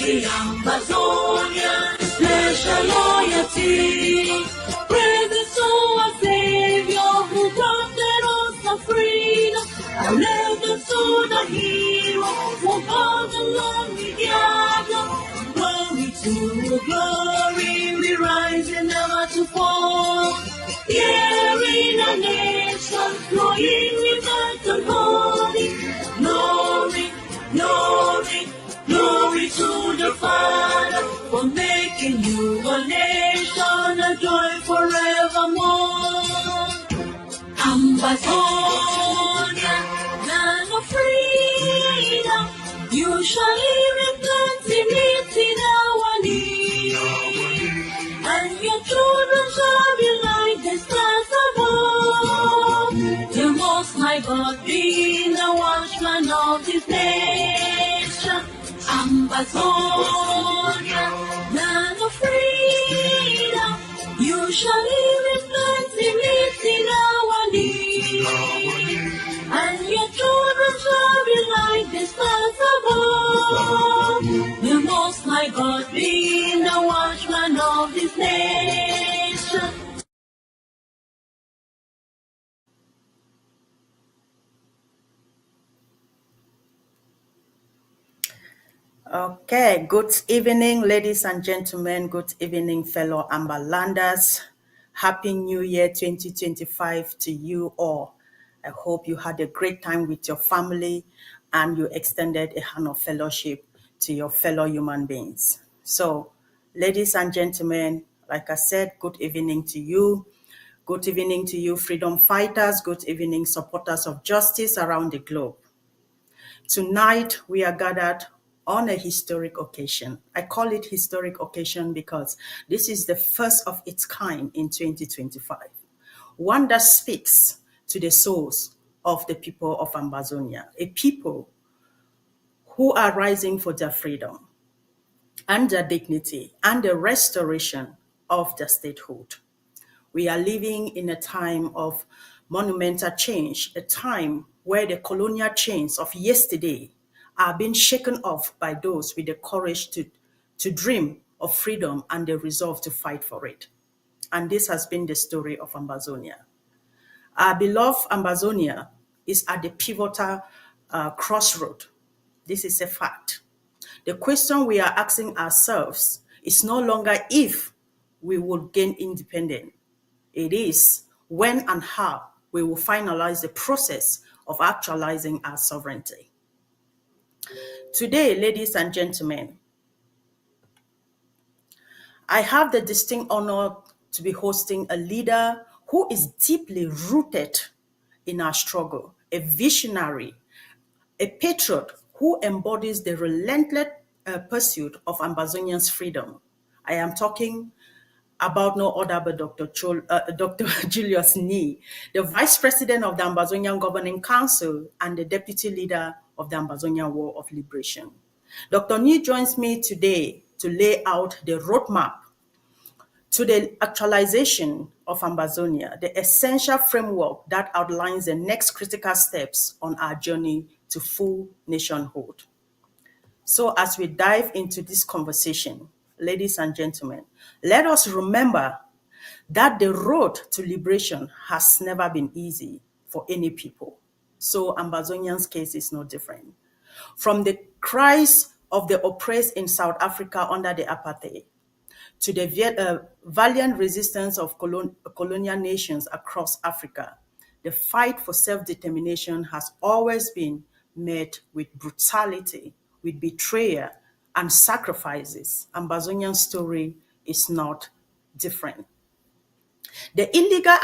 the Ambazonians, pledge their loyalty. Praise to our Savior who granted us the freedom. Allegiance to the hero who fought along we gather. Glory to glory, we rise and never to fall. Here in a nation, flowing with and holy. Glory, glory, glory to the Father for making you a nation, a joy forevermore. Ambazonia, land of freedom, you shall live in plenty, meeting our need. And your children shall be like the stars above. The Most High God being the watchman of this nation. Ambazonia, land of freedom, you shall live in plenty, meeting our need. And your children shall be like the stars above. The Most High God being the watchman of this nation. Okay, good evening, ladies and gentlemen. Good evening, fellow Ambalanders. Happy New Year 2025 to you all. I hope you had a great time with your family and you extended a hand of fellowship to your fellow human beings. So, ladies and gentlemen, like I said, good evening to you. Good evening to you, freedom fighters. Good evening, supporters of justice around the globe. Tonight, we are gathered on a historic occasion. I call it historic occasion because this is the first of its kind in 2025. One that speaks to the souls of the people of Ambazonia, a people who are rising for their freedom and their dignity and the restoration of their statehood. We are living in a time of monumental change, a time where the colonial chains of yesterday are being shaken off by those with the courage to dream of freedom and the resolve to fight for it. And this has been the story of Ambazonia. Our beloved Ambazonia is at the pivotal crossroad. This is a fact. The question we are asking ourselves is no longer if we will gain independence. It is when and how we will finalize the process of actualizing our sovereignty. Today, ladies and gentlemen, I have the distinct honor to be hosting a leader who is deeply rooted in our struggle, a visionary, a patriot who embodies the relentless pursuit of Ambazonians' freedom. I am talking about no other but Dr. Julius Nyih, the Vice President of the Ambazonia Governing Council and the Deputy Leader of the Ambazonia War of Liberation. Dr. Nyih joins me today to lay out the roadmap to the actualization of Ambazonia, the essential framework that outlines the next critical steps on our journey to full nationhood. So as we dive into this conversation, ladies and gentlemen, let us remember that the road to liberation has never been easy for any people. So Ambazonians' case is no different. From the cries of the oppressed in South Africa under the apartheid, to the valiant resistance of colonial nations across Africa, the fight for self-determination has always been met with brutality, with betrayal, and sacrifices. Ambazonian story is not different. The illegal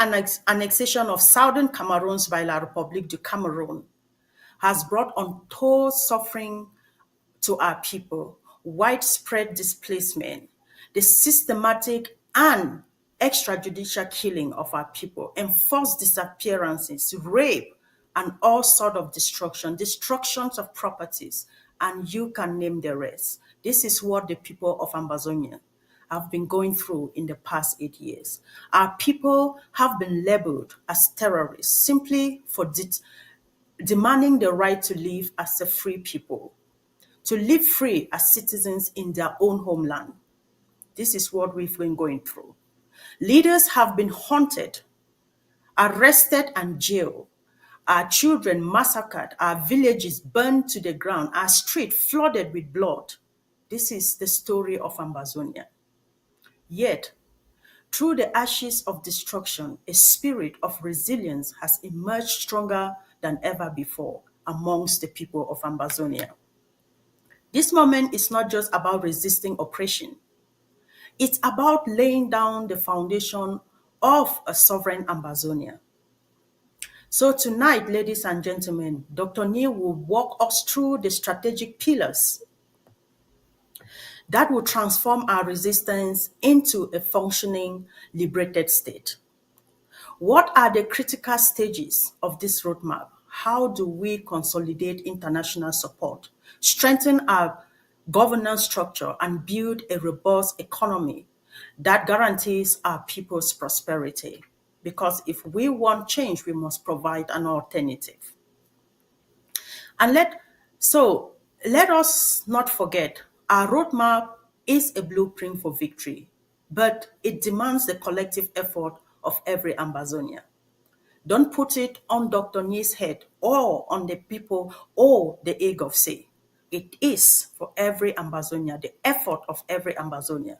annexation of southern Cameroon by La République du Cameroon has brought untold suffering to our people, widespread displacement, the systematic and extrajudicial killing of our people, enforced disappearances, rape, and all sorts of destructions of properties, and you can name the rest. This is what the people of Ambazonia have been going through in the past 8 years. Our people have been labeled as terrorists simply for demanding the right to live as a free people, to live free as citizens in their own homeland. This is what we've been going through. Leaders have been hunted, arrested, and jailed. Our children massacred, our villages burned to the ground, our streets flooded with blood. This is the story of Ambazonia. Yet, through the ashes of destruction, a spirit of resilience has emerged stronger than ever before amongst the people of Ambazonia. This moment is not just about resisting oppression. It's about laying down the foundation of a sovereign Ambazonia. So tonight, ladies and gentlemen, Dr. Nyih will walk us through the strategic pillars that will transform our resistance into a functioning, liberated state. What are the critical stages of this roadmap? How do we consolidate international support, strengthen our governance structure, and build a robust economy that guarantees our people's prosperity? Because if we want change, we must provide an alternative. And let us not forget, our roadmap is a blueprint for victory, but it demands the collective effort of every Ambazonia. Don't put it on Dr. Nyih's head or on the people or the egg of say. It is for every Ambazonia, the effort of every Ambazonia.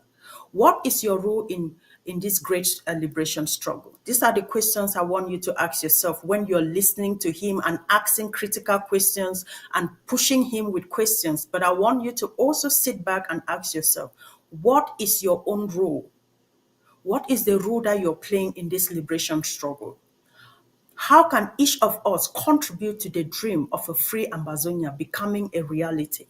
What is your role in this great liberation struggle? These are the questions I want you to ask yourself when you're listening to him and asking critical questions and pushing him with questions. But I want you to also sit back and ask yourself, what is your own role? What is the role that you're playing in this liberation struggle? How can each of us contribute to the dream of a free Ambazonia becoming a reality?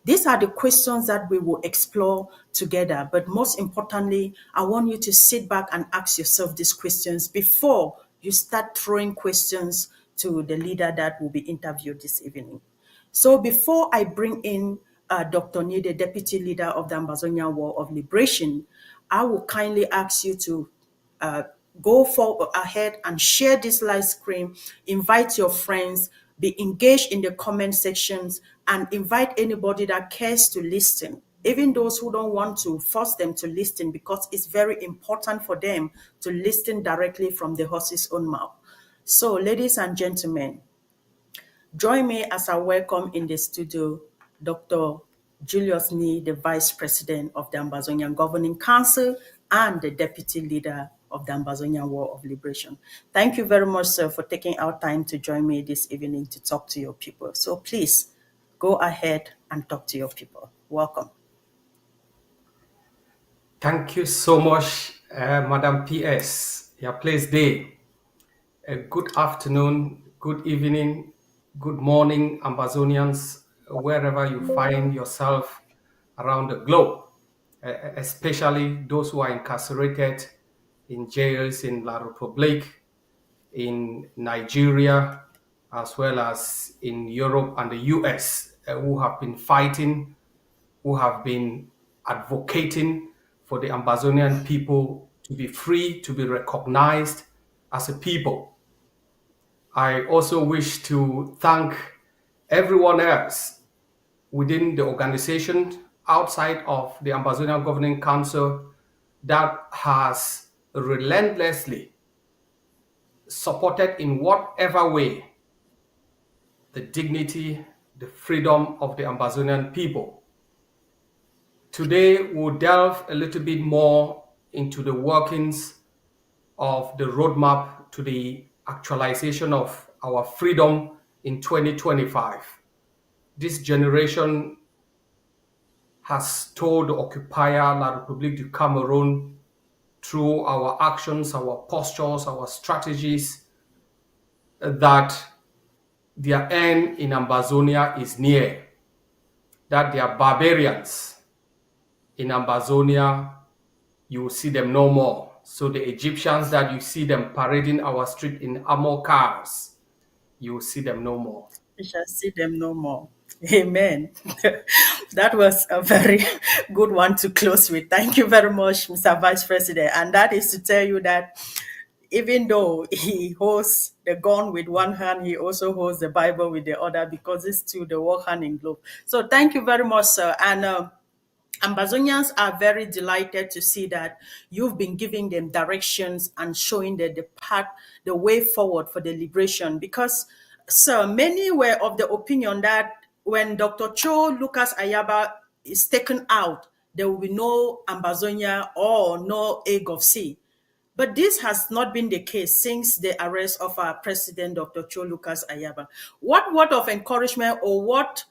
These are the questions that we will explore together. But most importantly, I want you to sit back and ask yourself these questions before you start throwing questions to the leader that will be interviewed this evening. So before I bring in Dr. Nyih, the deputy leader of the Ambazonia War of Liberation, I will kindly ask you to go forward ahead and share this live stream, invite your friends, be engaged in the comment sections, and invite anybody that cares to listen, even those who don't want to force them to listen, because it's very important for them to listen directly from the horse's own mouth. So, ladies and gentlemen, join me as I welcome in the studio Dr. Julius Nyih, the Vice President of the Ambazonia Governing Council and the Deputy Leader of the Ambazonia War of Liberation. Thank you very much, sir, for taking our time to join me this evening to talk to your people. So please go ahead and talk to your people. Welcome. Thank you so much, Madam PS. Your place day. Good afternoon, good evening, good morning, Ambazonians, wherever you find yourself around the globe, especially those who are incarcerated in jails in La Republique, in Nigeria, as well as in Europe and the US, who have been fighting, who have been advocating for the Ambazonian people to be free, to be recognized as a people. I also wish to thank everyone else within the organization outside of the Ambazonia Governing Council that has relentlessly supported in whatever way the dignity, the freedom of the Ambazonian people. Today, we'll delve a little bit more into the workings of the roadmap to the actualization of our freedom in 2025. This generation has told the occupier, La République du Cameroon, through our actions, our postures, our strategies, that their end in Ambazonia is near, that they are barbarians in Ambazonia. You will see them no more. So the Egyptians that you see them parading our street in armor cars, you will see them no more. We shall see them no more. Amen. That was a very good one to close with. Thank you very much, Mr. Vice President. And that is to tell you that even though he holds the gun with one hand, he also holds the Bible with the other, because these two, they work hand in glove. So thank you very much, sir. And Ambazonians are very delighted to see that you've been giving them directions and showing them the path, the way forward for the liberation. Because, sir, many were of the opinion that when Dr. Cho Lucas Ayaba is taken out, there will be no Ambazonia or no egg of sea. But this has not been the case since the arrest of our president, Dr. Cho Lucas Ayaba. What word of encouragement, or what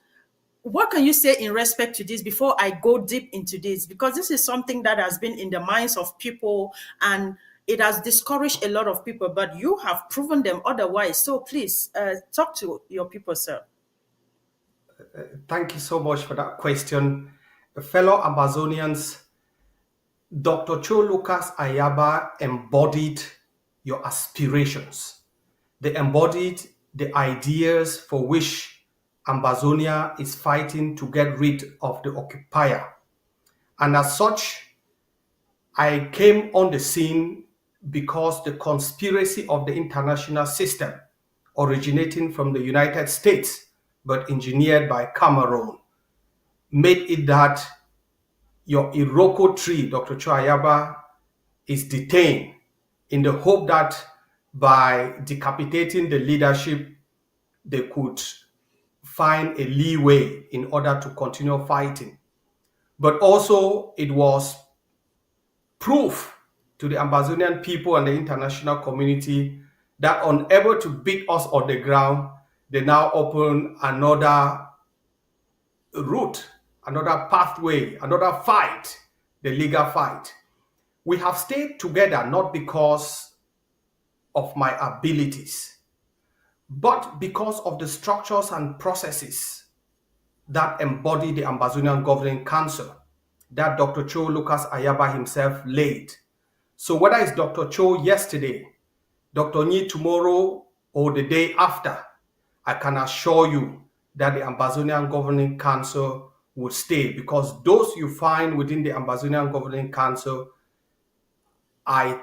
can you say in respect to this before I go deep into this? Because this is something that has been in the minds of people, and it has discouraged a lot of people, but you have proven them otherwise. So please talk to your people, sir. Thank you so much for that question. Fellow Ambazonians, Dr. Cho Lucas Ayaba embodied your aspirations. They embodied the ideas for which Ambazonia is fighting to get rid of the occupier. And as such, I came on the scene because the conspiracy of the international system, originating from the United States but engineered by Cameroon, made it that your Iroko tree, Dr. Cho Ayaba, is detained in the hope that by decapitating the leadership, they could find a leeway in order to continue fighting. But also, it was proof to the Ambazonian people and the international community that, unable to beat us on the ground, they now open another route, another pathway, another fight, the legal fight. We have stayed together not because of my abilities, but because of the structures and processes that embody the Ambazonia Governing Council that Dr. Cho Lucas Ayaba himself laid. So whether it's Dr. Cho yesterday, Dr. Nyih tomorrow, or the day after, I can assure you that the Ambazonia Governing Council will stay, because those you find within the Ambazonia Governing Council, I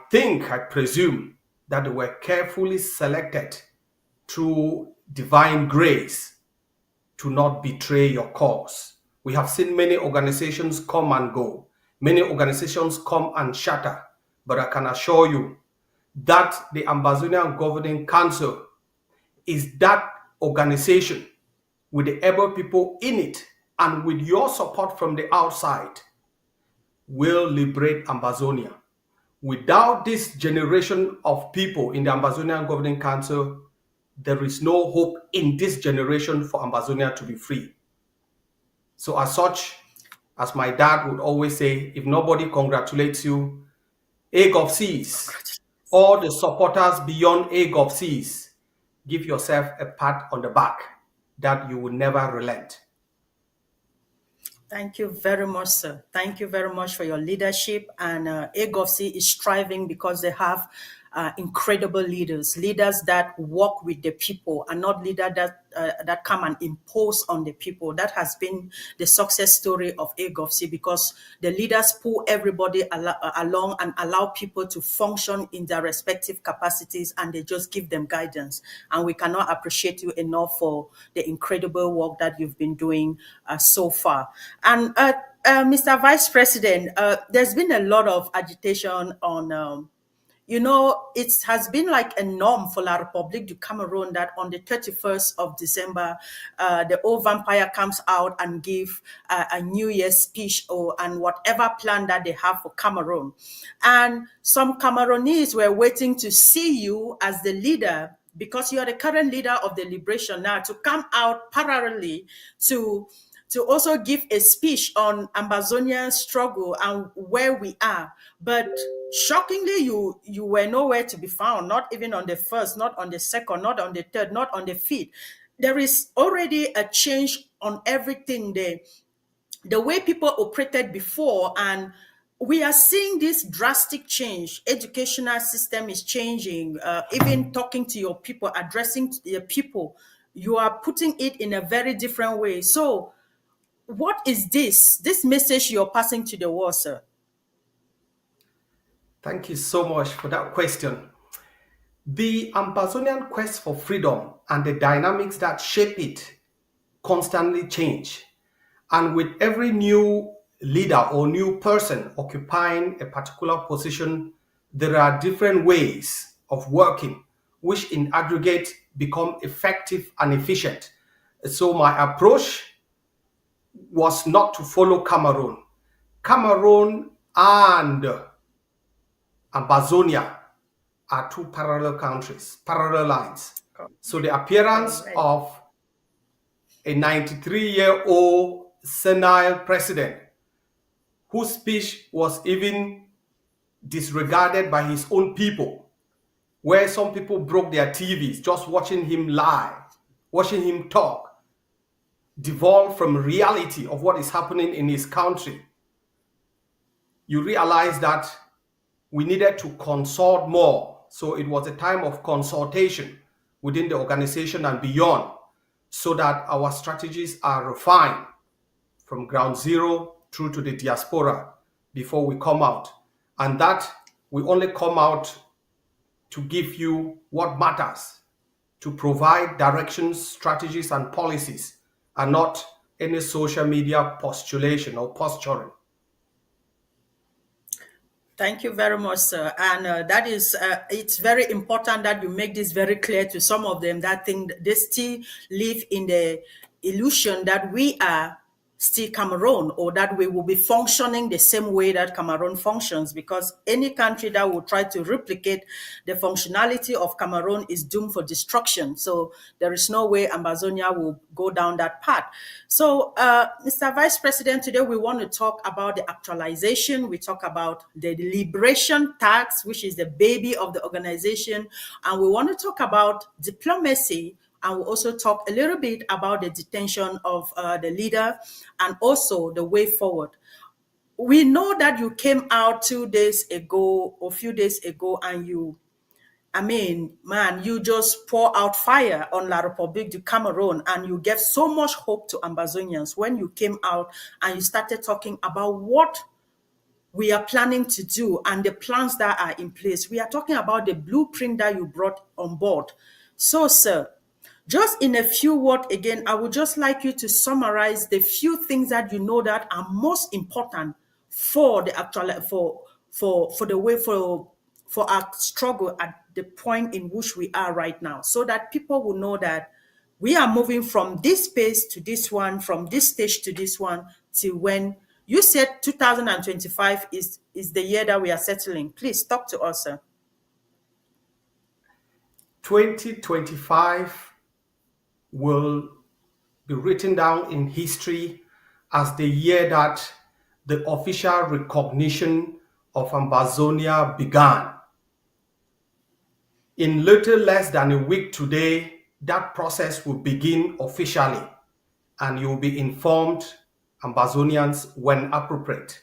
presume that they were carefully selected through divine grace to not betray your cause. We have seen many organizations come and go, many organizations come and shatter, but I can assure you that the Ambazonia Governing Council is that organization with the able people in it, and with your support from the outside, will liberate Ambazonia. Without this generation of people in the Ambazonia Governing Council, there is no hope in this generation for Ambazonia to be free. So as such, as my dad would always say, if nobody congratulates you, egg of seas, all the supporters beyond egg of seas, give yourself a pat on the back that you will never relent. Thank you very much, sir. Thank you very much for your leadership. And AGOVC is striving because they have incredible leaders that work with the people, and not leaders that come and impose on the people. That has been the success story of AGOVC, because the leaders pull everybody along and allow people to function in their respective capacities, and they just give them guidance. And we cannot appreciate you enough for the incredible work that you've been doing so far. And Mr. Vice President, there's been a lot of agitation on it has been like a norm for La République du Cameroon that on the 31st of December, the old vampire comes out and give a New Year's speech and whatever plan that they have for Cameroon. And some Cameroonese were waiting to see you as the leader, because you are the current leader of the liberation now, to come out parallelly to also give a speech on Ambazonian struggle and where we are. But shockingly, you were nowhere to be found, not even on the first, not on the second, not on the third, not on the fifth. There is already a change on everything there. The way people operated before, and we are seeing this drastic change. Educational system is changing. Even talking to your people, addressing your people, you are putting it in a very different way. So what is this message you're passing to the world, sir? Thank you so much for that question. The Ambazonian quest for freedom and the dynamics that shape it constantly change. And with every new leader or new person occupying a particular position, there are different ways of working, which in aggregate become effective and efficient. So my approach was not to follow Cameroon. Cameroon and Ambazonia are two parallel countries, parallel lines. So the appearance of a 93-year-old senile president whose speech was even disregarded by his own people, where some people broke their TVs just watching him lie, watching him talk, devolved from reality of what is happening in his country. You realize that we needed to consult more. So it was a time of consultation within the organization and beyond, so that our strategies are refined from ground zero through to the diaspora before we come out. And that we only come out to give you what matters, to provide directions, strategies, and policies, and not any social media postulation or posturing. Thank you very much, sir. And that is, it's very important that you make this very clear to some of them that think they still live in the illusion that we are still Cameroon, or that we will be functioning the same way that Cameroon functions, because any country that will try to replicate the functionality of Cameroon is doomed for destruction. So there is no way Ambazonia will go down that path. So, Mr. Vice President, today we want to talk about the actualization. We talk about the liberation tax, which is the baby of the organization. And we want to talk about diplomacy, and we'll also talk a little bit about the detention of the leader and also the way forward. We know that you came out 2 days ago or a few days ago, and you just pour out fire on La République du Cameroon, and you gave so much hope to Ambazonians when you came out and you started talking about what we are planning to do and the plans that are in place. We are talking about the blueprint that you brought on board. So, sir, just in a few words again, I would just like you to summarize the few things that you know that are most important for the actual for the way for our struggle at the point in which we are right now, so that people will know that we are moving from this space to this one, from this stage to this one, till when you said 2025 is the year that we are settling. Please talk to us, sir. 2025 will be written down in history as the year that the official recognition of Ambazonia began. In little less than a week today, that process will begin officially, and you will be informed, Ambazonians, when appropriate.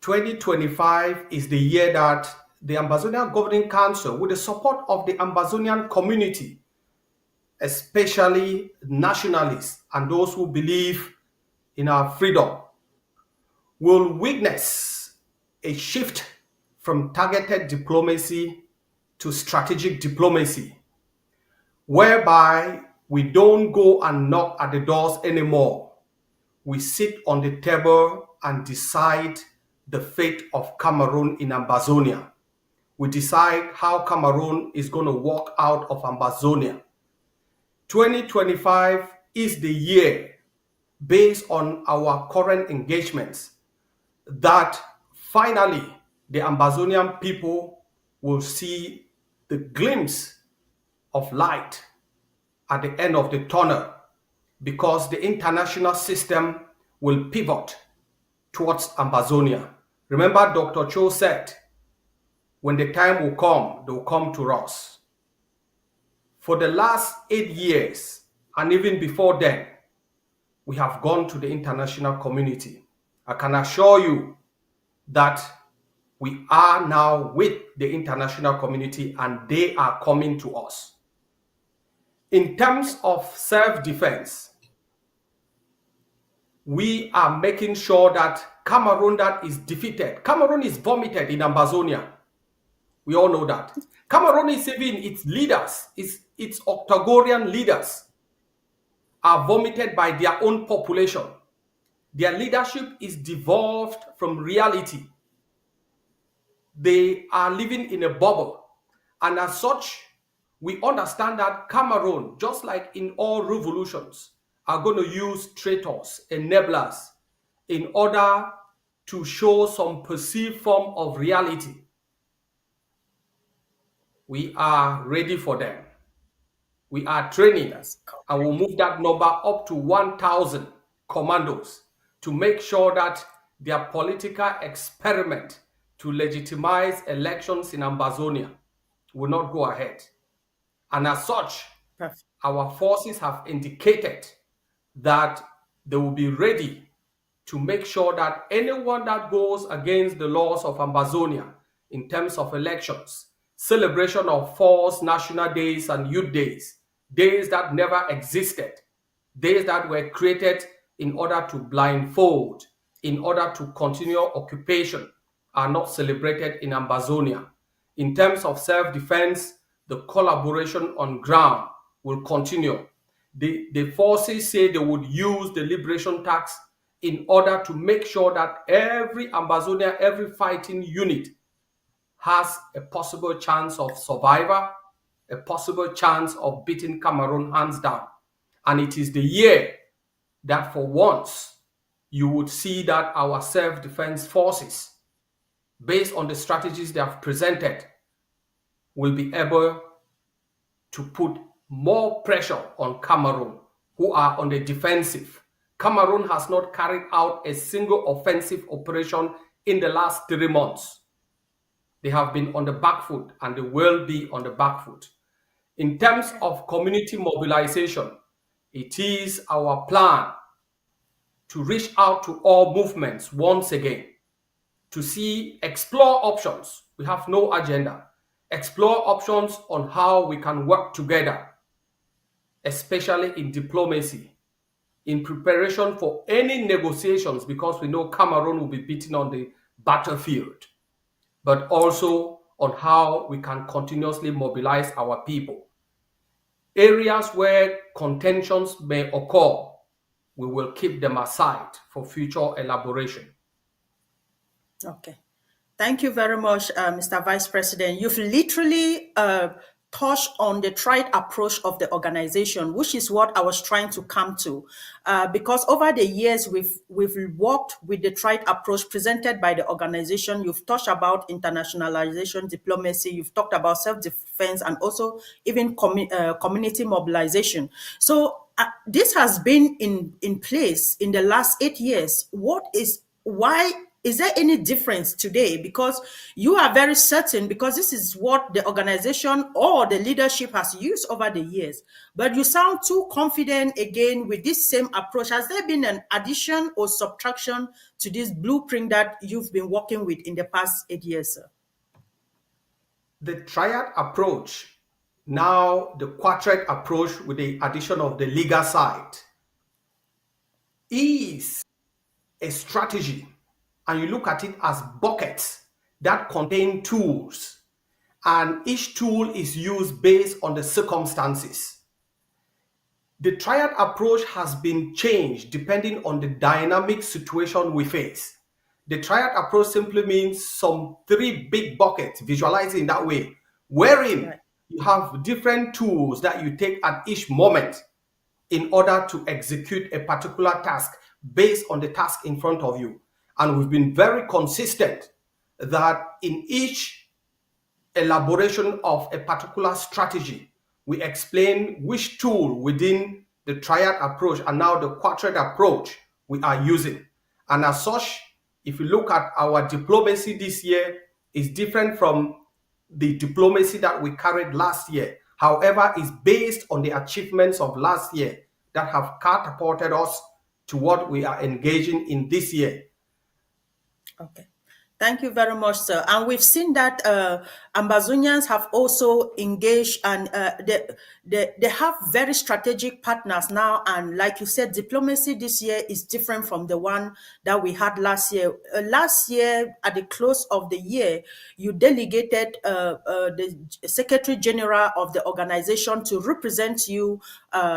2025 is the year that the Ambazonia Governing Council, with the support of the Ambazonian community, especially nationalists and those who believe in our freedom, will witness a shift from targeted diplomacy to strategic diplomacy, whereby we don't go and knock at the doors anymore. We sit on the table and decide the fate of Cameroon in Ambazonia. We decide how Cameroon is going to walk out of Ambazonia. 2025 is the year, based on our current engagements, that finally the Ambazonian people will see the glimpse of light at the end of the tunnel, because the international system will pivot towards Ambazonia. Remember, Dr. Cho said, when the time will come, they will come to us. For the last 8 years, and even before then, we have gone to the international community. I can assure you that we are now with the international community, and they are coming to us. In terms of self-defense, we are making sure that Cameroon that is defeated, Cameroon is vomited in Ambazonia. We all know that. Cameroon is even its leaders, its octogorian leaders are vomited by their own population. Their leadership is devolved from reality. They are living in a bubble. And as such, we understand that Cameroon, just like in all revolutions, are going to use traitors, enablers, in order to show some perceived form of reality. We are ready for them. We are training, and we'll move that number up to 1,000 commandos to make sure that their political experiment to legitimize elections in Ambazonia will not go ahead. And as such, Perfect. our forces have indicated that they will be ready to make sure that anyone that goes against the laws of Ambazonia in terms of elections, celebration of false national days and youth days, days that never existed, days that were created in order to blindfold, in order to continue occupation, are not celebrated in Ambazonia. In terms of self-defense, the collaboration on ground will continue. The forces say they would use the liberation tax in order to make sure that every Ambazonia, every fighting unit has a possible chance of survival, a possible chance of beating Cameroon hands down. And it is the year that for once you would see that our self-defense forces, based on the strategies they have presented, will be able to put more pressure on Cameroon, who are on the defensive. Cameroon has not carried out a single offensive operation in the last 3 months. They have been on the back foot, and they will be on the back foot. In terms of community mobilization, it is our plan to reach out to all movements once again, to explore options. We have no agenda. Explore options on how we can work together, especially in diplomacy, in preparation for any negotiations, because we know Cameroon will be beaten on the battlefield, but also on how we can continuously mobilize our people. Areas where contentions may occur, we will keep them aside for future elaboration. Okay. Thank you very much, Mr. Vice President. You've literally touched on the tried approach of the organization, which is what I was trying to come to. Because over the years, we've worked with the tried approach presented by the organization. You've touched about internationalization, diplomacy. You've talked about self-defense and also even community mobilization. So this has been in place in the last 8 years. Why is there any difference today? Because you are very certain, because this is what the organization or the leadership has used over the years. But you sound too confident again with this same approach. Has there been an addition or subtraction to this blueprint that you've been working with in the past 8 years, sir? The triad approach, now the quadrat approach with the addition of the legal side, is a strategy, and you look at it as buckets that contain tools, and each tool is used based on the circumstances. The triad approach has been changed depending on the dynamic situation we face. The triad approach simply means some 3 big buckets, visualizing that way, wherein you have different tools that you take at each moment in order to execute a particular task based on the task in front of you. And we've been very consistent that in each elaboration of a particular strategy, we explain which tool within the triad approach and now the quadrat approach we are using. And as such, if you look at our diplomacy this year, is different from the diplomacy that we carried last year. However, it's based on the achievements of last year that have catapulted us to what we are engaging in this year. Okay. Thank you very much, sir. And we've seen that Ambazonians have also engaged, and they have very strategic partners now. And like you said, diplomacy this year is different from the one that we had last year. Last year, at the close of the year, you delegated the Secretary General of the organization to represent you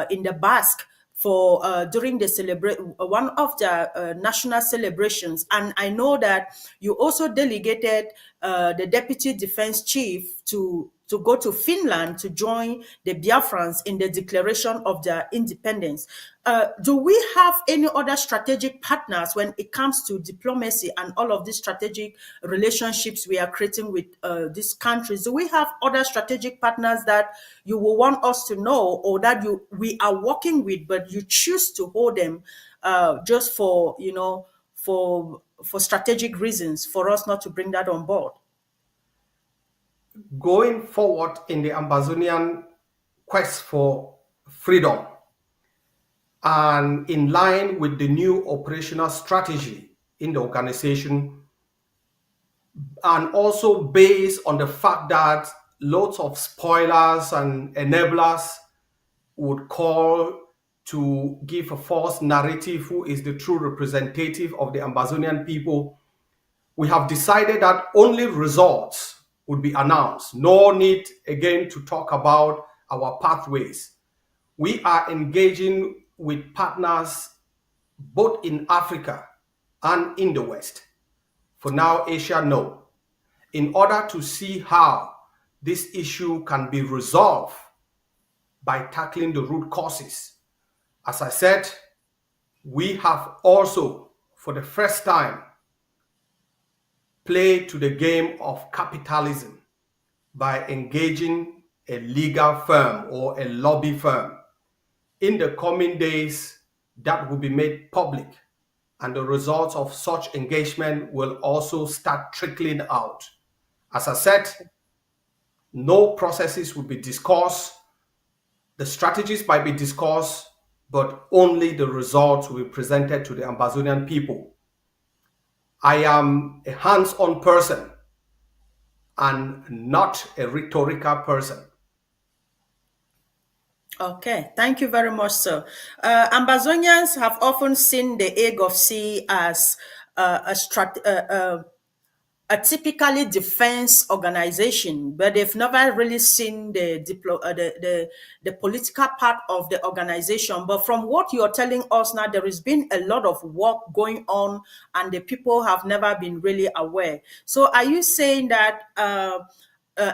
in the Basque for during the one of the national celebrations. And I know that you also delegated the deputy defense chief to go to Finland to join the Biafrans in the declaration of their independence. Do we have any other strategic partners when it comes to diplomacy and all of these strategic relationships we are creating with these countries? Do we have other strategic partners that you will want us to know, or that we are working with, but you choose to hold them just for, for strategic reasons, for us not to bring that on board? Going forward in the Ambazonian quest for freedom, and in line with the new operational strategy in the organization, and also based on the fact that lots of spoilers and enablers would call to give a false narrative who is the true representative of the Ambazonian people, we have decided that only results would be announced. No need again to talk about our pathways. We are engaging with partners both in Africa and in the West. For now, Asia, no. In order to see how this issue can be resolved by tackling the root causes. As I said, we have also, for the first time, played to the game of capitalism by engaging a legal firm or a lobby firm. In the coming days, that will be made public, and the results of such engagement will also start trickling out. As I said, no processes will be discussed. The strategies might be discussed, but only the results will be presented to the Ambazonian people. I am a hands-on person and not a rhetorical person. Okay, thank you very much, sir. Ambazonians have often seen the Egg of Sea as a typically defense organization, but they've never really seen the political part of the organization. But from what you're telling us now, there has been a lot of work going on, and the people have never been really aware. So, are you saying that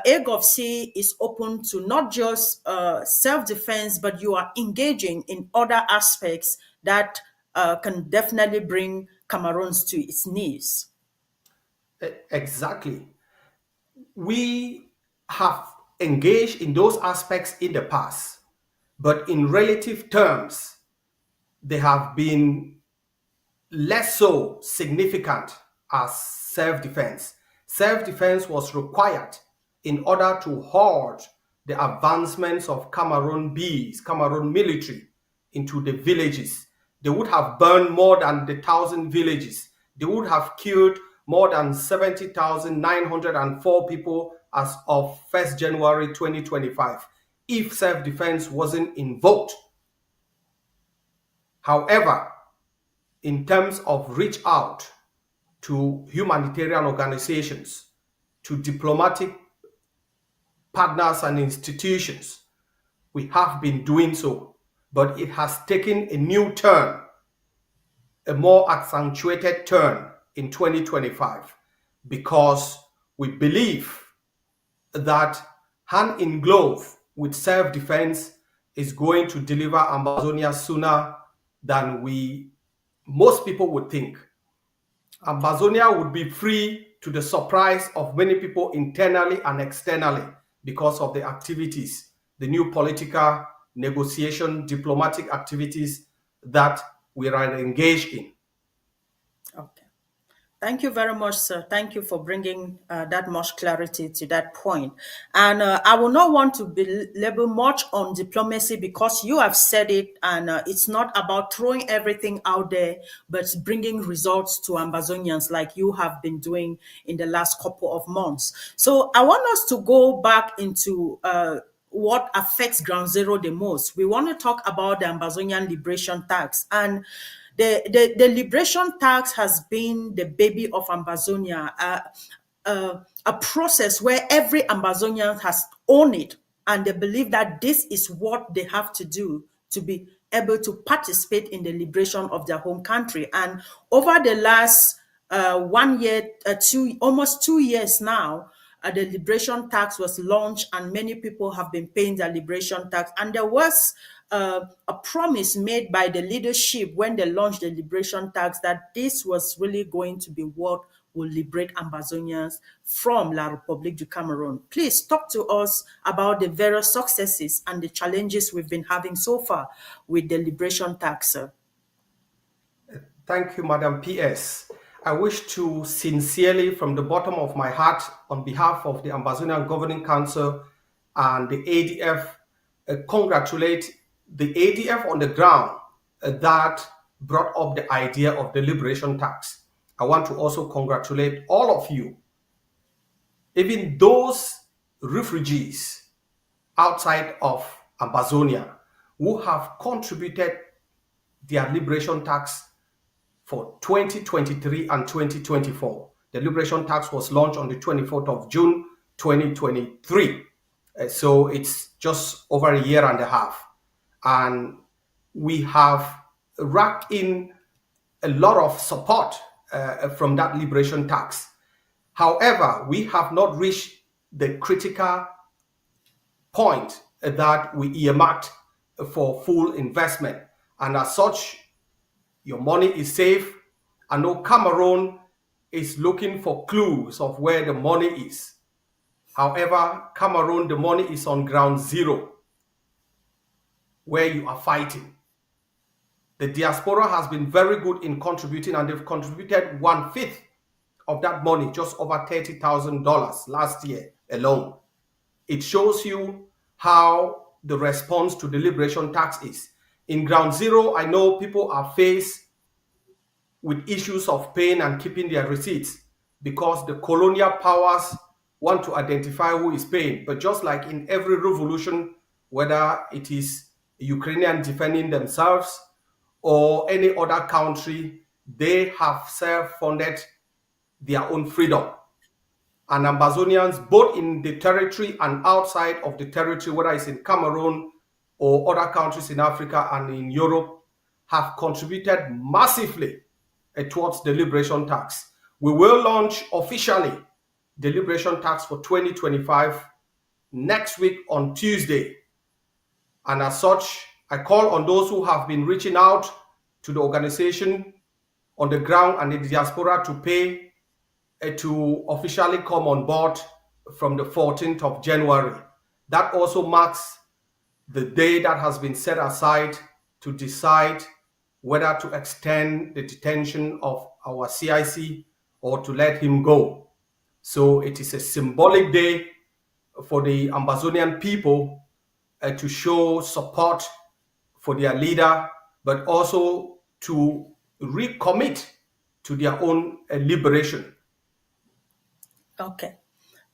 Egg of Sea is open to not just self-defense, but you are engaging in other aspects that can definitely bring Cameroons to its knees? Exactly. We have engaged in those aspects in the past, but in relative terms, they have been less so significant as self-defense. Self-defense was required in order to halt the advancements of Cameroon bees, Cameroon military, into the villages. They would have burned more than 1,000 villages. They would have killed more than 70,904 people as of 1st January 2025 if self-defense wasn't invoked. However, in terms of reach out to humanitarian organizations, to diplomatic partners and institutions, we have been doing so, but it has taken a new turn, a more accentuated turn in 2025, because we believe that hand in glove with self-defense is going to deliver Ambazonia sooner than most people would think. Ambazonia would be free, to the surprise of many people internally and externally, because of the activities, the new political negotiation, diplomatic activities that we are engaged in. Okay. Thank you very much, sir. Thank you for bringing that much clarity to that point. And I will not want to belabor much on diplomacy because you have said it, and it's not about throwing everything out there, but bringing results to Ambazonians like you have been doing in the last couple of months. So I want us to go back into what affects Ground Zero the most. We want to talk about the Ambazonian Liberation Tax. And the liberation tax has been the baby of Ambazonia, a process where every Ambazonian has owned it, and they believe that this is what they have to do to be able to participate in the liberation of their home country. And over the last 1 year, almost 2 years now, the liberation tax was launched, and many people have been paying the liberation tax. And there was a promise made by the leadership when they launched the liberation tax that this was really going to be what will liberate Ambazonians from La République du Cameroon. Please talk to us about the various successes and the challenges we've been having so far with the liberation tax, sir. Thank you, Madam PS. I wish to sincerely, from the bottom of my heart, on behalf of the Ambazonia Governing Council and the ADF, congratulate the ADF on the ground that brought up the idea of the liberation tax. I want to also congratulate all of you, even those refugees outside of Ambazonia who have contributed their liberation tax for 2023 and 2024. The liberation tax was launched on the 24th of June, 2023. So it's just over a year and a half. And we have racked in a lot of support from that liberation tax. However, we have not reached the critical point that we earmarked for full investment. And as such, your money is safe. I know Cameroon is looking for clues of where the money is. However, Cameroon, the money is on ground zero, where you are fighting. The diaspora has been very good in contributing, and they've contributed 1/5 of that money, just over $30,000 last year alone. It shows you how the response to the liberation tax is. In ground zero, I know people are faced with issues of paying and keeping their receipts because the colonial powers want to identify who is paying. But just like in every revolution, whether it is Ukrainian defending themselves or any other country, they have self-funded their own freedom. And Ambazonians, both in the territory and outside of the territory, whether it's in Cameroon or other countries in Africa and in Europe, have contributed massively towards the liberation tax. We will launch officially the liberation tax for 2025 next week on Tuesday. And as such, I call on those who have been reaching out to the organization on the ground and the diaspora to pay to officially come on board from the 14th of January. That also marks the day that has been set aside to decide whether to extend the detention of our CIC or to let him go. So it is a symbolic day for the Ambazonian people to show support for their leader, but also to recommit to their own liberation. Okay.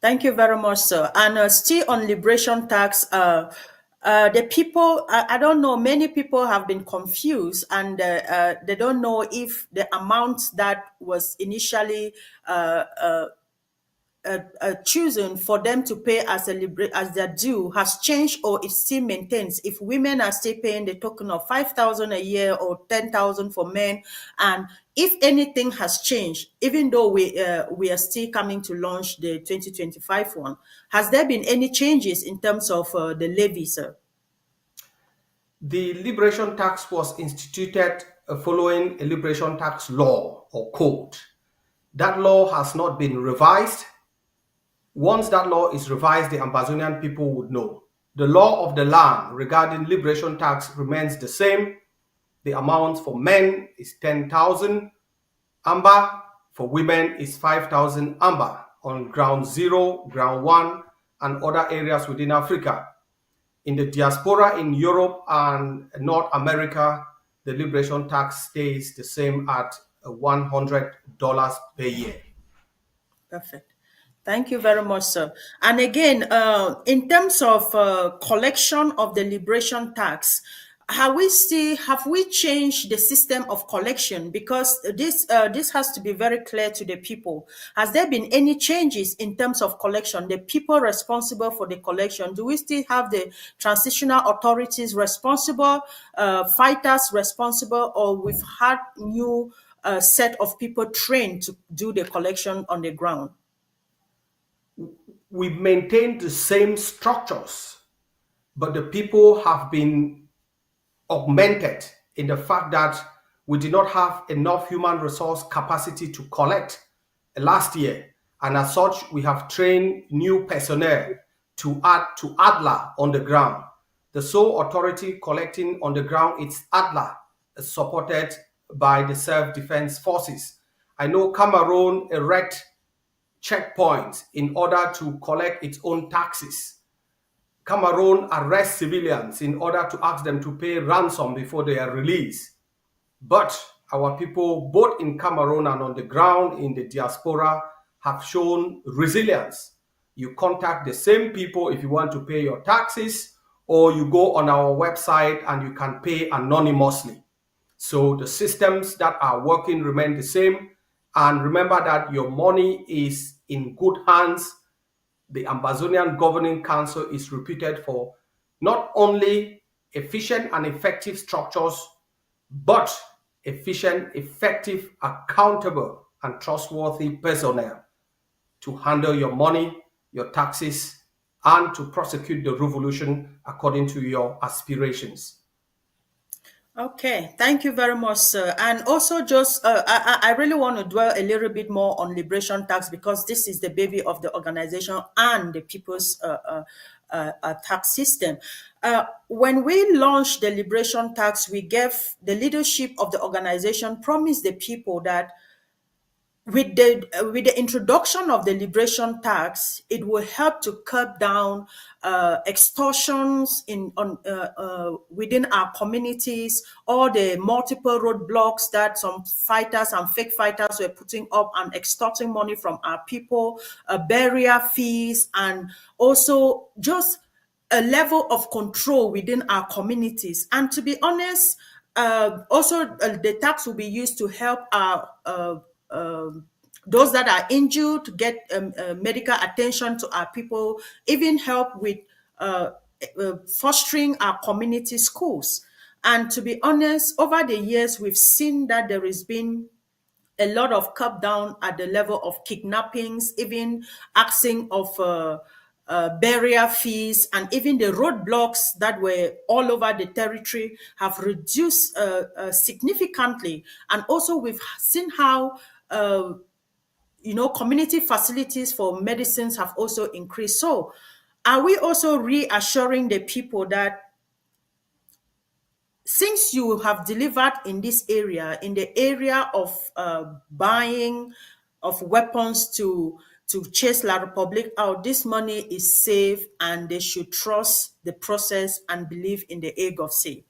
Thank you very much, sir. And still on liberation tax, the people, I don't know, many people have been confused, and they don't know if the amount that was initially chosen for them to pay as their due has changed, or it still maintains. If women are still paying the token of 5,000 a year or 10,000 for men, and if anything has changed, even though we are still coming to launch the 2025 one, has there been any changes in terms of the levy, sir? The liberation tax was instituted following a liberation tax law or code. That law has not been revised. Once that law is revised, the Ambazonian people would know. The law of the land regarding liberation tax remains the same. The amount for men is 10,000 AMBA, For women, it's 5,000 AMBA on ground 0, ground 1, and other areas within Africa. In the diaspora in Europe and North America, the liberation tax stays the same at $100 per year. Perfect. Thank you very much, sir. And again, in terms of collection of the liberation tax, have we changed the system of collection? Because this has to be very clear to the people. Has there been any changes in terms of collection? The people responsible for the collection, do we still have the transitional authorities responsible, fighters responsible, or we've had new set of people trained to do the collection on the ground? We maintain the same structures, but the people have been augmented in the fact that we did not have enough human resource capacity to collect last year. And as such, we have trained new personnel to add to ADLA on the ground. The sole authority collecting on the ground is ADLA, supported by the self-defense forces. I know Cameroon erect checkpoints in order to collect its own taxes. Cameroon arrests civilians in order to ask them to pay ransom before they are released. But our people, both in Cameroon and on the ground in the diaspora, have shown resilience. You contact the same people if you want to pay your taxes, or you go on our website and you can pay anonymously. So the systems that are working remain the same. And remember that your money is in good hands. The Ambazonia Governing Council is reputed for not only efficient and effective structures, but efficient, effective, accountable, and trustworthy personnel to handle your money, your taxes, and to prosecute the revolution according to your aspirations. Okay, thank you very much, sir. And also, just I really want to dwell a little bit more on liberation tax, because this is the baby of the organization and the people's tax system. When we launched the liberation tax, we gave the leadership of the organization promised the people that with the introduction of the liberation tax, it will help to curb down extortions within our communities, or the multiple roadblocks that some fighters and fake fighters were putting up and extorting money from our people, barrier fees, and also just a level of control within our communities. And to be honest, the tax will be used to help our those that are injured to get medical attention to our people, even help with fostering our community schools. And to be honest, over the years, we've seen that there has been a lot of cut down at the level of kidnappings, even asking of barrier fees, and even the roadblocks that were all over the territory have reduced significantly. And also, we've seen how community facilities for medicines have also increased. So, are we also reassuring the people that since you have delivered in this area, in the area of buying of weapons to chase La Republique out, this money is safe and they should trust the process and believe in the egg of say?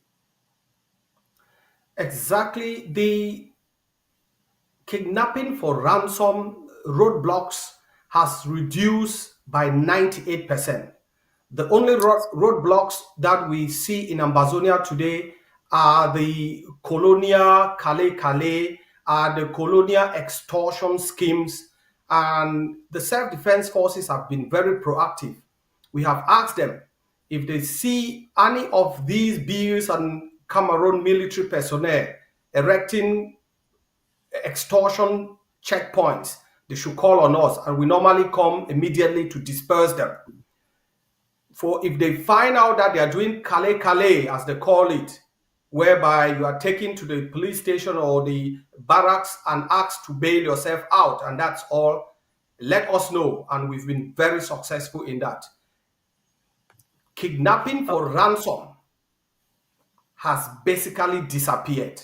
Exactly. The kidnapping for ransom roadblocks has reduced by 98%. The only roadblocks that we see in Ambazonia today are the colonial Calais, are the colonial extortion schemes, and the self-defense forces have been very proactive. We have asked them if they see any of these bills and Cameroon military personnel erecting extortion checkpoints, they should call on us, and we normally come immediately to disperse them. For if they find out that they are doing Calais, as they call it, whereby you are taken to the police station or the barracks and asked to bail yourself out, and that's all, let us know. And we've been very successful in that. Kidnapping for ransom has basically disappeared.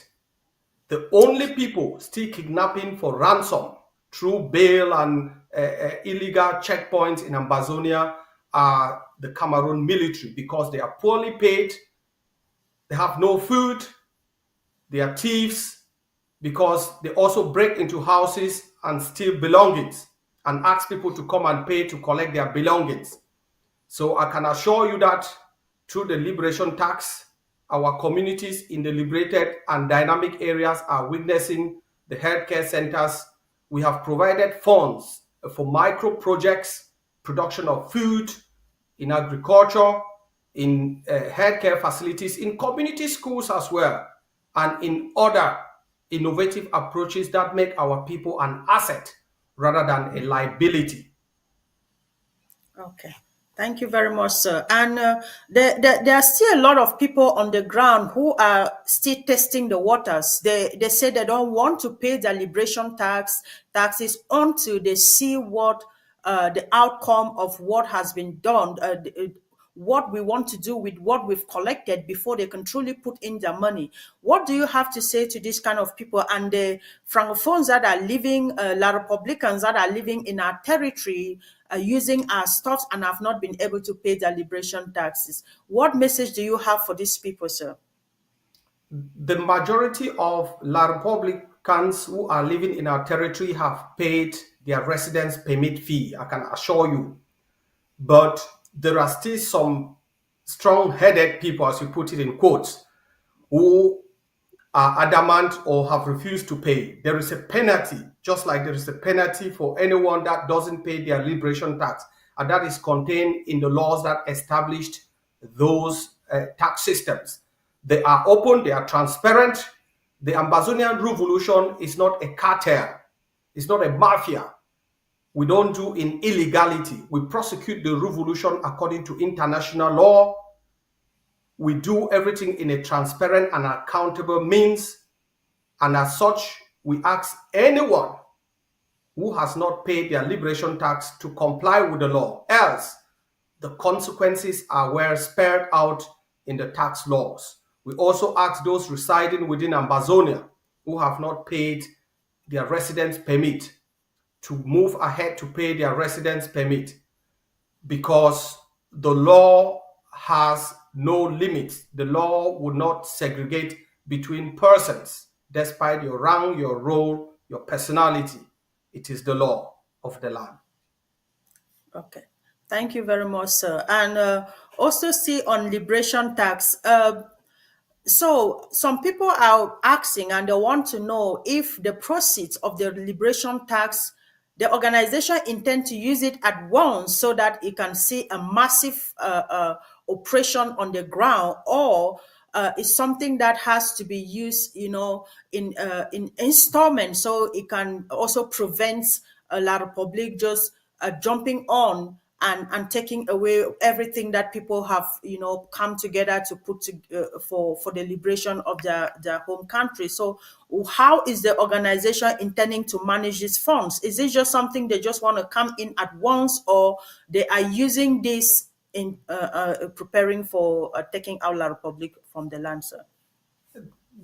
The only people still kidnapping for ransom through bail and illegal checkpoints in Ambazonia are the Cameroon military, because they are poorly paid, they have no food, they are thieves, because they also break into houses and steal belongings and ask people to come and pay to collect their belongings. So I can assure you that through the liberation tax, our communities in the liberated and dynamic areas are witnessing the healthcare centers. We have provided funds for micro projects, production of food, in agriculture, in healthcare facilities, in community schools as well, and in other innovative approaches that make our people an asset rather than a liability. Okay. Thank you very much, sir. And there are still a lot of people on the ground who are still testing the waters. They say they don't want to pay their liberation taxes until they see what the outcome of what has been done, what we want to do with what we've collected before they can truly put in their money. What do you have to say to this kind of people and the francophones that are living, La Republicans that are living in our territory, using our stuff and have not been able to pay their liberation taxes? What message do you have for these people, sir? The majority of La Republicans who are living in our territory have paid their residence permit fee, I can assure you. But there are still some strong-headed people, as you put it in quotes, who are adamant or have refused to pay. There is a penalty, just like there is a penalty for anyone that doesn't pay their liberation tax, and that is contained in the laws that established those tax systems. They are open, they are transparent. The Ambazonian revolution is not a cartel, it's not a mafia. We don't do in illegality. We prosecute the revolution according to international law. We do everything in a transparent and accountable means. And as such, we ask anyone who has not paid their liberation tax to comply with the law. Else, the consequences are well spelled out in the tax laws. We also ask those residing within Ambazonia who have not paid their residence permit to move ahead to pay their residence permit, because the law has no limits. The law would not segregate between persons despite your rank, your role, your personality. It is the law of the land. Okay. Thank you very much, sir. And also see on liberation tax. So some people are asking and they want to know if the proceeds of the liberation tax, the organization intend to use it at once so that it can see a massive operation on the ground, or is something that has to be used, in installments, so it can also prevent La Republic just jumping on and taking away everything that people have come together to put for the liberation of their home country. So how is the organization intending to manage these funds? Is it just something they just want to come in at once, or they are using this in preparing for taking out La Republic from the land, sir?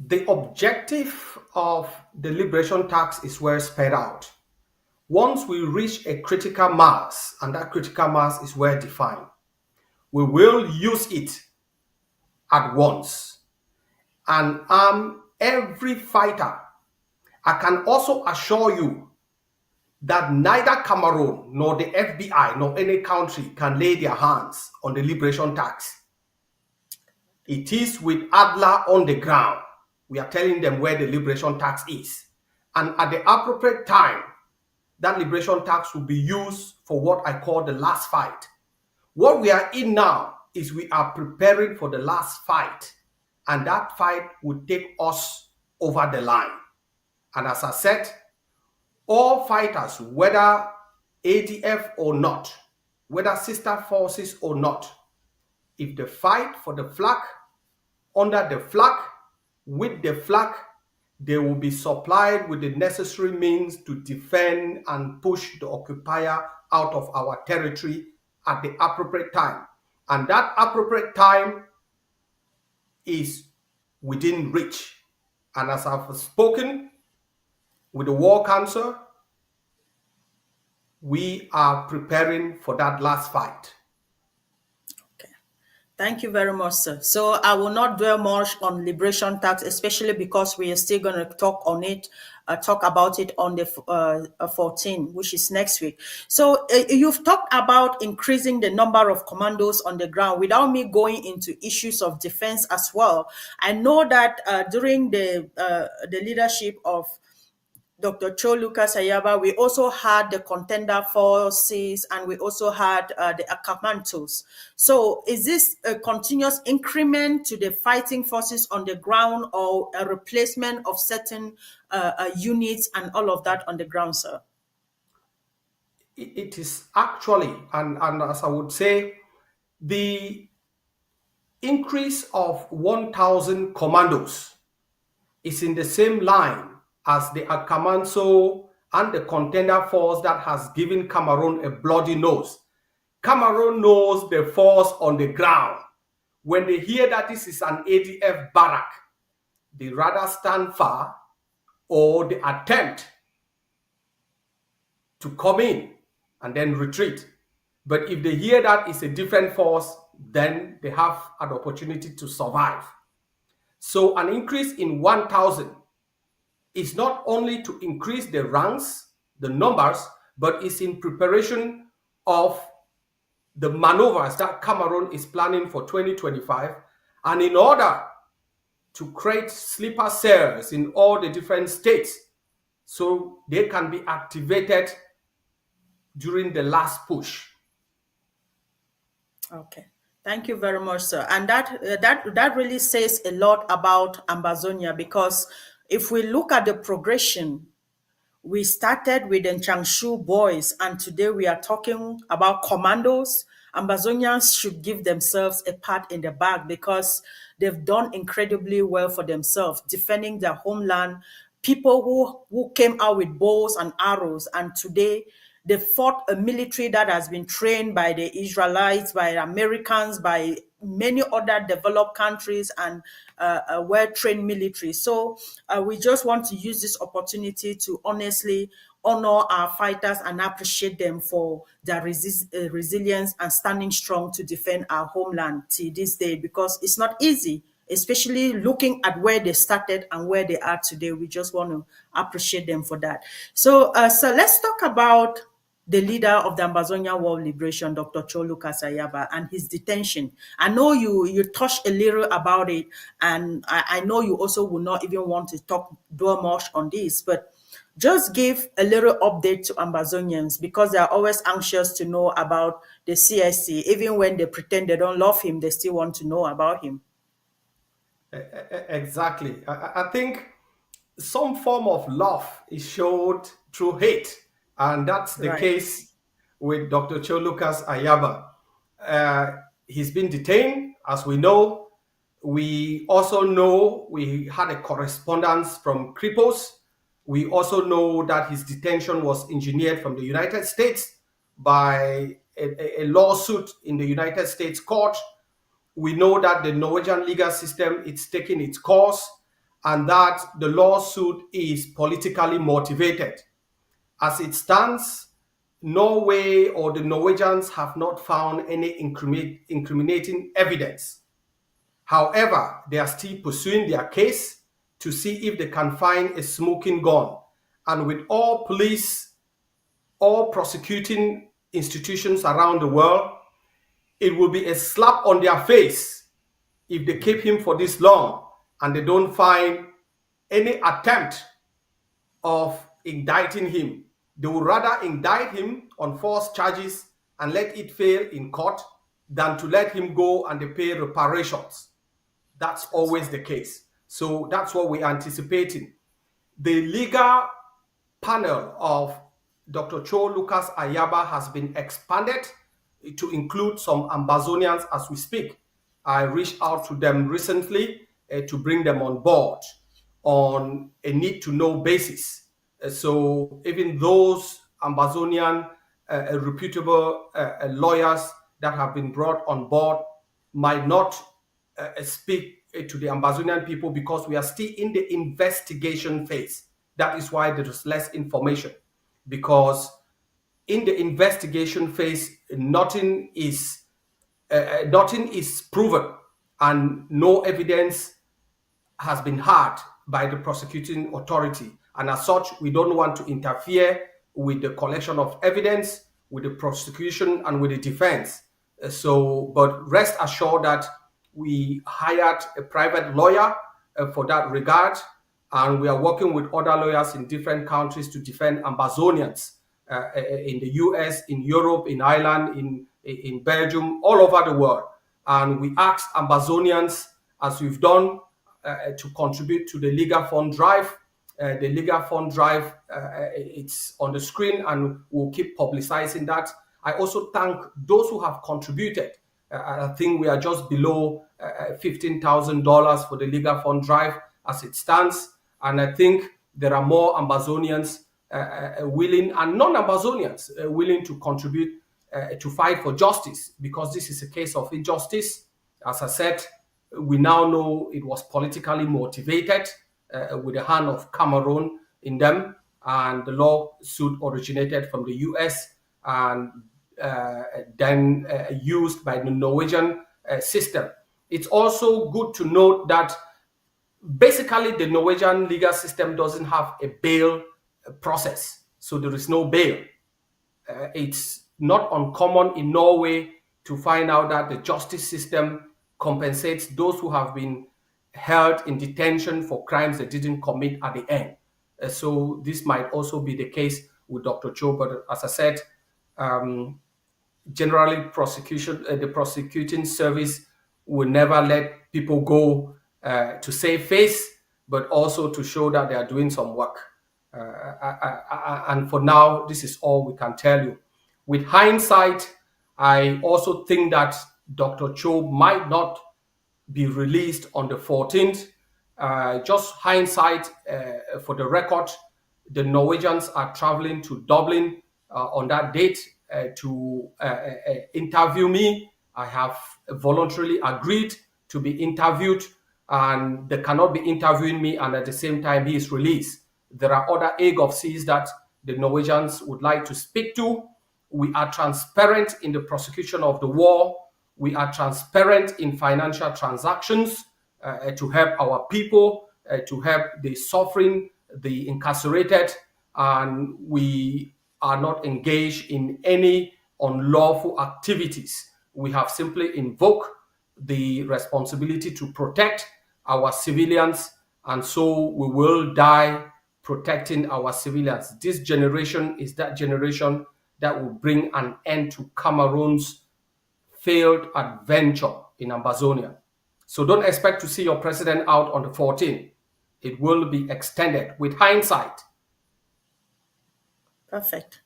The objective of the liberation tax is well spelled out. Once we reach a critical mass, and that critical mass is well defined, we will use it at once and arm every fighter. I can also assure you that neither Cameroon nor the FBI nor any country can lay their hands on the liberation tax. It is with Adler on the ground. We are telling them where the liberation tax is. And at the appropriate time, that liberation tax will be used for what I call the last fight. What we are in now is we are preparing for the last fight. And that fight will take us over the line. And as I said, all fighters, whether ADF or not, whether sister forces or not, if they fight for the flag, under the flag, with the flag, they will be supplied with the necessary means to defend and push the occupier out of our territory at the appropriate time. And that appropriate time is within reach. And as I've spoken with the War Council, we are preparing for that last fight. Thank you very much, sir. So I will not dwell much on liberation tax, especially because we are still going to talk about it on the 14, which is next week. So you've talked about increasing the number of commandos on the ground without me going into issues of defense as well. I know that during the leadership of Dr. Cho Lucas Ayaba, we also had the contender forces and we also had the Akamantos. So is this a continuous increment to the fighting forces on the ground or a replacement of certain units and all of that on the ground, sir? It is actually, and as I would say, the increase of 1,000 commandos is in the same line as the Akamanso and the contender force that has given Cameroon a bloody nose. Cameroon knows the force on the ground. When they hear that this is an ADF barrack, they rather stand far or they attempt to come in and then retreat. But if they hear that it's a different force, then they have an opportunity to survive. So an increase in 1,000 is not only to increase the ranks, the numbers, but it's in preparation of the maneuvers that Cameroon is planning for 2025. And in order to create sleeper cells in all the different states so they can be activated during the last push. Okay. Thank you very much, sir. And that really says a lot about Ambazonia, because if we look at the progression, we started with the Changshu boys, and today we are talking about commandos. Ambazonians should give themselves a pat in the back because they've done incredibly well for themselves, defending their homeland. People who came out with bows and arrows, and today they fought a military that has been trained by the Israelites, by Americans, by many other developed countries, and well-trained military. So we just want to use this opportunity to honestly honor our fighters and appreciate them for their resilience and standing strong to defend our homeland till this day, because it's not easy, especially looking at where they started and where they are today. We just want to appreciate them for that. So, let's talk about the leader of the Ambazonia World Liberation, Dr. Cho Lucas Ayaba, and his detention. I know you touched a little about it, and I know you also will not even want to dwell much on this, but just give a little update to Ambazonians, because they are always anxious to know about the CSC. Even when they pretend they don't love him, they still want to know about him. Exactly. I think some form of love is showed through hate, and that's the case with Dr. Cho Lucas Ayaba. He's been detained, as we know. We also know we had a correspondence from Kripos. We also know that his detention was engineered from the United States by a lawsuit in the United States court. We know that the Norwegian legal system is taking its course, and that the lawsuit is politically motivated. As it stands, Norway or the Norwegians have not found any incriminating evidence. However, they are still pursuing their case to see if they can find a smoking gun. And with all police, all prosecuting institutions around the world, it will be a slap on their face if they keep him for this long and they don't find any attempt of indicting him. They would rather indict him on false charges and let it fail in court than to let him go and they pay reparations. That's always the case. So that's what we're anticipating. The legal panel of Dr. Cho Lucas Ayaba has been expanded to include some Ambazonians as we speak. I reached out to them recently to bring them on board on a need-to-know basis. So even those Ambazonian reputable lawyers that have been brought on board might not speak to the Ambazonian people because we are still in the investigation phase. That is why there is less information, because in the investigation phase, nothing is proven, and no evidence has been had by the prosecuting authority. And as such, we don't want to interfere with the collection of evidence, with the prosecution, and with the defense. But rest assured that we hired a private lawyer for that regard, and we are working with other lawyers in different countries to defend Ambazonians in the US, in Europe, in Ireland, in Belgium, all over the world. And we ask Ambazonians, as we've done, to contribute to the Legal Fund Drive. The Legal Fund Drive, it's on the screen, and we'll keep publicizing that. I also thank those who have contributed. I think we are just below $15,000 for the Legal Fund Drive as it stands. And I think there are more Ambazonians willing, and non-Ambazonians willing to contribute to fight for justice, because this is a case of injustice. As I said, we now know it was politically motivated with the hand of Cameroon in them, and the lawsuit originated from the US and then used by the Norwegian system. It's also good to note that basically the Norwegian legal system doesn't have a bail process, so there is no bail. It's not uncommon in Norway to find out that the justice system compensates those who have been held in detention for crimes they didn't commit at the end. So this might also be the case with Dr. Cho, but as I said, generally the prosecuting service will never let people go to save face, but also to show that they are doing some work. And for now, this is all we can tell you. With hindsight, I also think that Dr. Cho might not be released on the 14th. Just hindsight, for the record, the Norwegians are traveling to Dublin on that date to interview me. I have voluntarily agreed to be interviewed, and they cannot be interviewing me and at the same time he is released. There are other AGOVCs that the Norwegians would like to speak to. We are transparent in the prosecution of the war. We are transparent in financial transactions to help our people, to help the suffering, the incarcerated, and we are not engaged in any unlawful activities. We have simply invoked the responsibility to protect our civilians, and so we will die protecting our civilians. This generation is that generation that will bring an end to Cameroon's failed adventure in Ambazonia. So don't expect to see your president out on the 14th. It will be extended with hindsight. Perfect.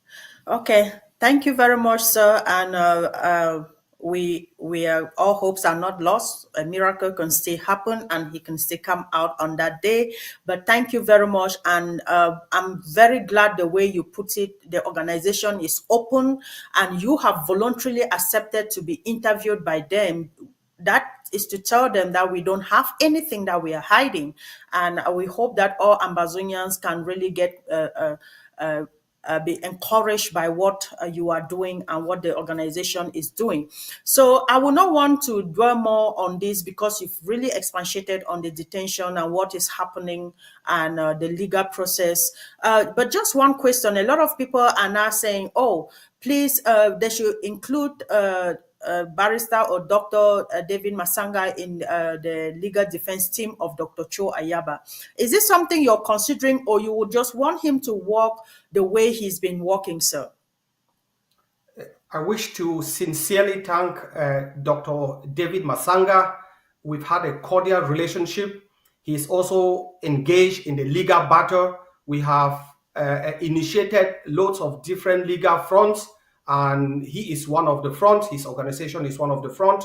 Okay. Thank you very much, sir. And we are, all hopes are not lost. A miracle can still happen, and he can still come out on that day. But thank you very much, and I'm very glad the way you put it. The organization is open, and you have voluntarily accepted to be interviewed by them. That is to tell them that we don't have anything that we are hiding, and we hope that all Ambazonians can really get be encouraged by what you are doing and what the organization is doing. So I will not want to dwell more on this, because you've really expatiated on the detention and what is happening and the legal process. But just one question. A lot of people are now saying, oh, please, they should include barrister or Dr. David Masanga in the legal defense team of Dr. Cho Ayaba. Is this something you're considering, or you would just want him to work the way he's been working, sir? I wish to sincerely thank Dr. David Masanga. We've had a cordial relationship. He's also engaged in the legal battle. We have initiated loads of different legal fronts, and he is one of the front. His organization is one of the front.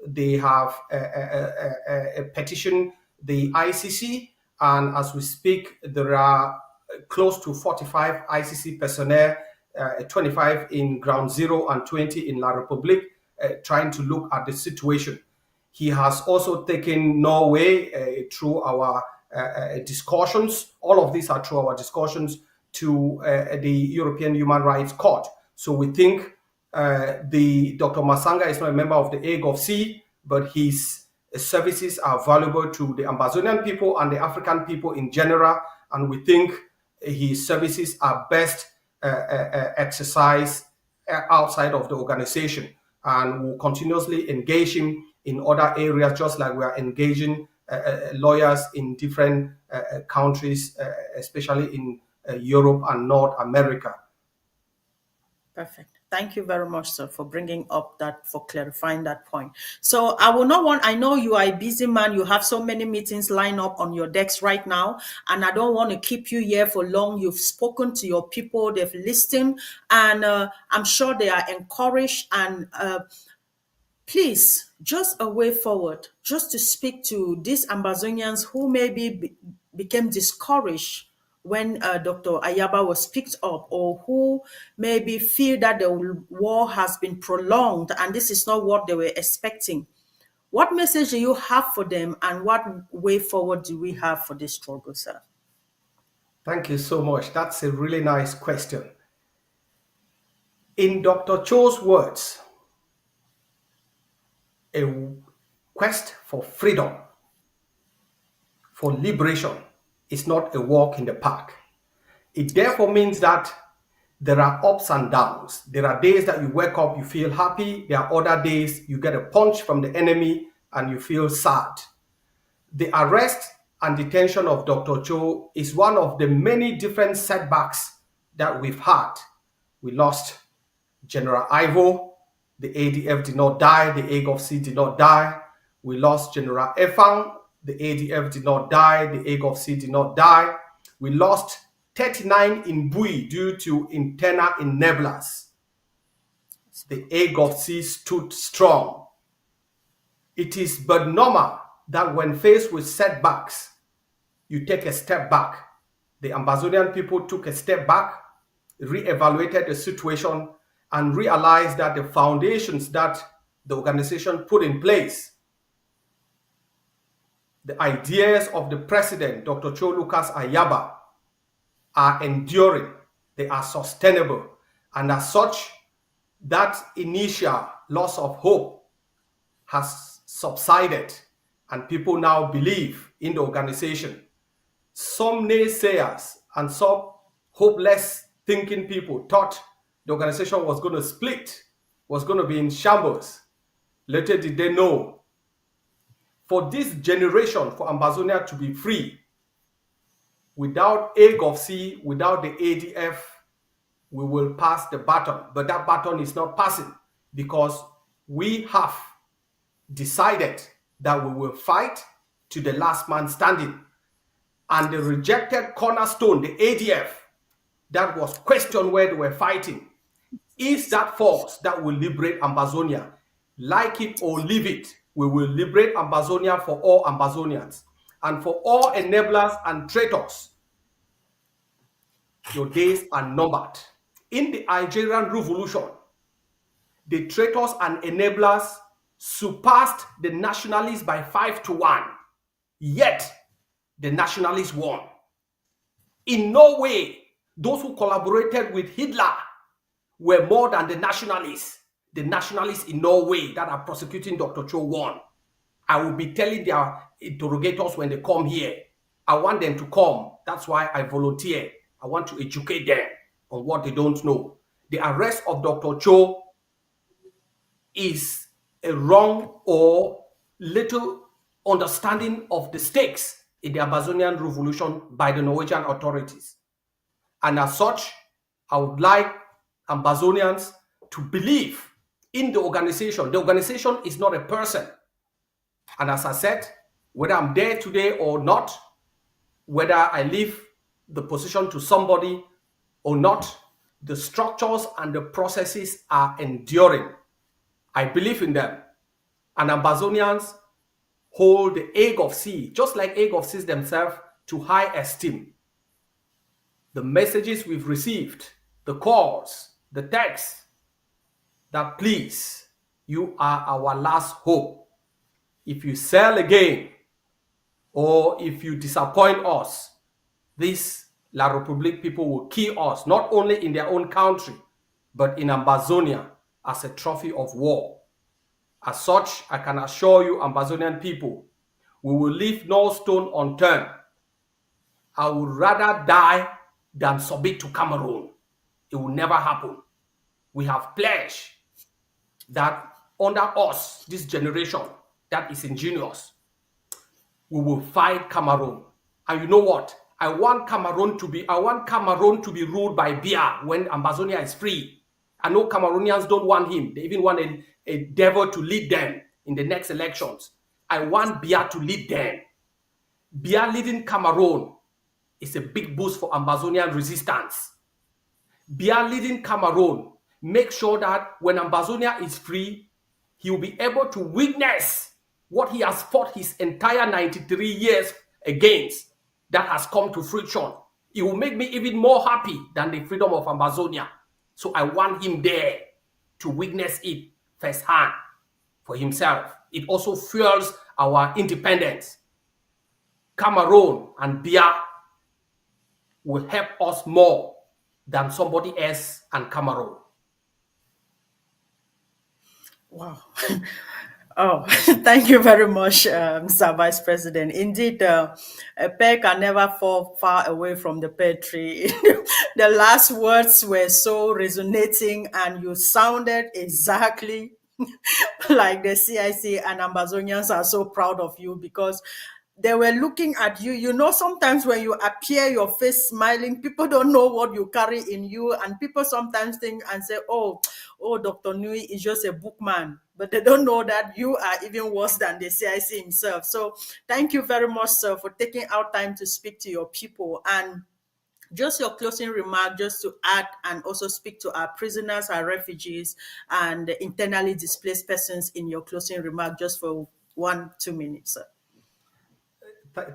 They have a petition the ICC, and as we speak, there are close to 45 ICC personnel, 25 in Ground Zero and 20 in La Republique, trying to look at the situation. He has also taken Norway through our discussions. All of these are through our discussions to the European Human Rights Court. So we think the Dr. Masanga is not a member of the AGOC, but his services are valuable to the Ambazonian people and the African people in general, and we think his services are best exercised outside of the organization, and we'll continuously engage him in other areas, just like we are engaging lawyers in different countries, especially in Europe and North America. Perfect. Thank you very much, sir, for bringing up that, for clarifying that point. So I will not want, I know you are a busy man. You have so many meetings lined up on your decks right now, and I don't want to keep you here for long. You've spoken to your people, they've listened, and I'm sure they are encouraged. And please, just a way forward, just to speak to these Ambazonians who maybe became discouraged when Dr. Ayaba was picked up, or who maybe feel that the war has been prolonged and this is not what they were expecting. What message do you have for them, and what way forward do we have for this struggle, sir? Thank you so much. That's a really nice question. In Dr. Cho's words, a quest for freedom, for liberation, is not a walk in the park. It therefore means that there are ups and downs. There are days that you wake up, you feel happy. There are other days you get a punch from the enemy and you feel sad. The arrest and detention of Dr. Cho is one of the many different setbacks that we've had. We lost General Ivo. The ADF did not die. The AGOC did not die. We lost General Efang. The ADF did not die. The AGOC did not die. We lost 39 in Bui due to internal enablers. The AGOC stood strong. It is but normal that when faced with setbacks, you take a step back. The Ambazonian people took a step back, re-evaluated the situation, and realized that the foundations that the organization put in place, the ideas of the president, Dr. Cho Lucas Ayaba, are enduring, they are sustainable, and as such, that initial loss of hope has subsided, and people now believe in the organization. Some naysayers and some hopeless thinking people thought the organization was going to split, was going to be in shambles. Little did they know, for this generation, for Ambazonia to be free, without AGOC, without the ADF, we will pass the baton. But that baton is not passing because we have decided that we will fight to the last man standing. And the rejected cornerstone, the ADF, that was questioned where they were fighting, is that force that will liberate Ambazonia. Like it or leave it, we will liberate Ambazonia for all Ambazonians. And for all enablers and traitors, your days are numbered. In the Algerian Revolution, the traitors and enablers surpassed the nationalists by 5-1. Yet, the nationalists won. In no way, those who collaborated with Hitler were more than the nationalists. The nationalists in no way that are prosecuting Dr. Cho won. I will be telling their interrogators when they come here, I want them to come. That's why I volunteer. I want to educate them on what they don't know. The arrest of Dr. Cho is a wrong or little understanding of the stakes in the Ambazonian Revolution by the Norwegian authorities. And as such, I would like Ambazonians to believe in the organization. The organization is not a person. And as I said, whether I'm there today or not, whether I leave the position to somebody or not, the structures and the processes are enduring. I believe in them. And Ambazonians hold the AGOC, just like AGOCs themselves, to high esteem. The messages we've received, the calls, the texts, that please, you are our last hope. If you sell again, or if you disappoint us, these La Republique people will kill us, not only in their own country, but in Ambazonia as a trophy of war. As such, I can assure you, Ambazonian people, we will leave no stone unturned. I would rather die than submit to Cameroon. It will never happen. We have pledged that under us, this generation that is ingenious, we will fight Cameroon. And you know what? I want Cameroon to be ruled by Biya when Ambazonia is free. I know Cameroonians don't want him. They even want a devil to lead them in the next elections. I want Biya to lead them. Biya leading Cameroon is a big boost for Ambazonian resistance. Biya leading Cameroon, make sure that when Ambazonia is free, he will be able to witness what he has fought his entire 93 years against that has come to fruition. It will make me even more happy than the freedom of Ambazonia. So I want him there to witness it firsthand for himself. It also fuels our independence. Cameroon and Biya will help us more than somebody else and Cameroon. Wow. Oh, thank you very much, Mr. Vice President. Indeed, a pear can never fall far away from the pear tree. The last words were so resonating, and you sounded exactly like the CIC, and Ambazonians are so proud of you because they were looking at you. You know, sometimes when you appear, your face smiling, people don't know what you carry in you, and people sometimes think and say, "Oh, Dr. Nyih is just a bookman," but they don't know that you are even worse than the CIC himself. So, thank you very much, sir, for taking out time to speak to your people. And just your closing remark, just to add and also speak to our prisoners, our refugees, and internally displaced persons in your closing remark, just for 1-2 minutes, sir.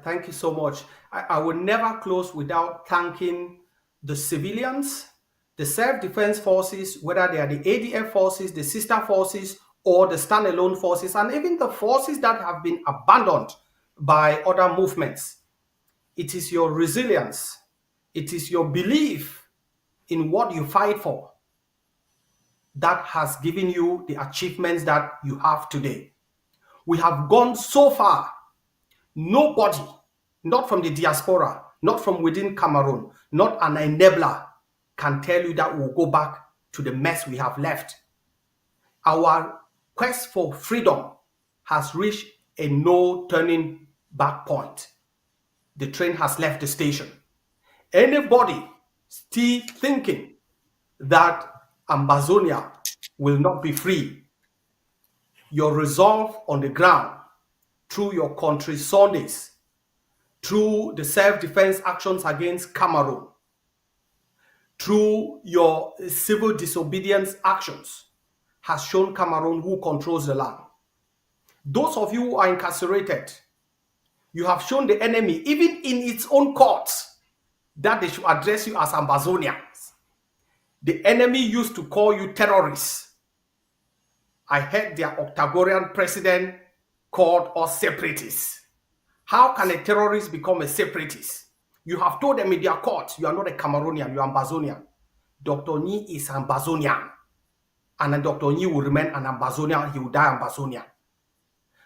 Thank you so much. I will never close without thanking the civilians, the self-defense forces, whether they are the ADF forces, the sister forces, or the standalone forces, and even the forces that have been abandoned by other movements. It is your resilience. It is your belief in what you fight for that has given you the achievements that you have today. We have gone so far. Nobody, not from the diaspora, not from within Cameroon, not an enabler, can tell you that we'll go back to the mess we have left. Our quest for freedom has reached a no turning back point. The train has left the station. Anybody still thinking that Ambazonia will not be free, your resolve on the ground through your country's Sundays, through the self-defense actions against Cameroon, through your civil disobedience actions, has shown Cameroon who controls the land. Those of you who are incarcerated, you have shown the enemy, even in its own courts, that they should address you as Ambazonians. The enemy used to call you terrorists. I heard their Octagorian president called us separatists. How can a terrorist become a separatist? You have told them in their court, you are not a Cameroonian, you are Ambazonian. Dr. Nyih is Ambazonian. And then Dr. Nyih will remain an Ambazonian, he will die Ambazonian.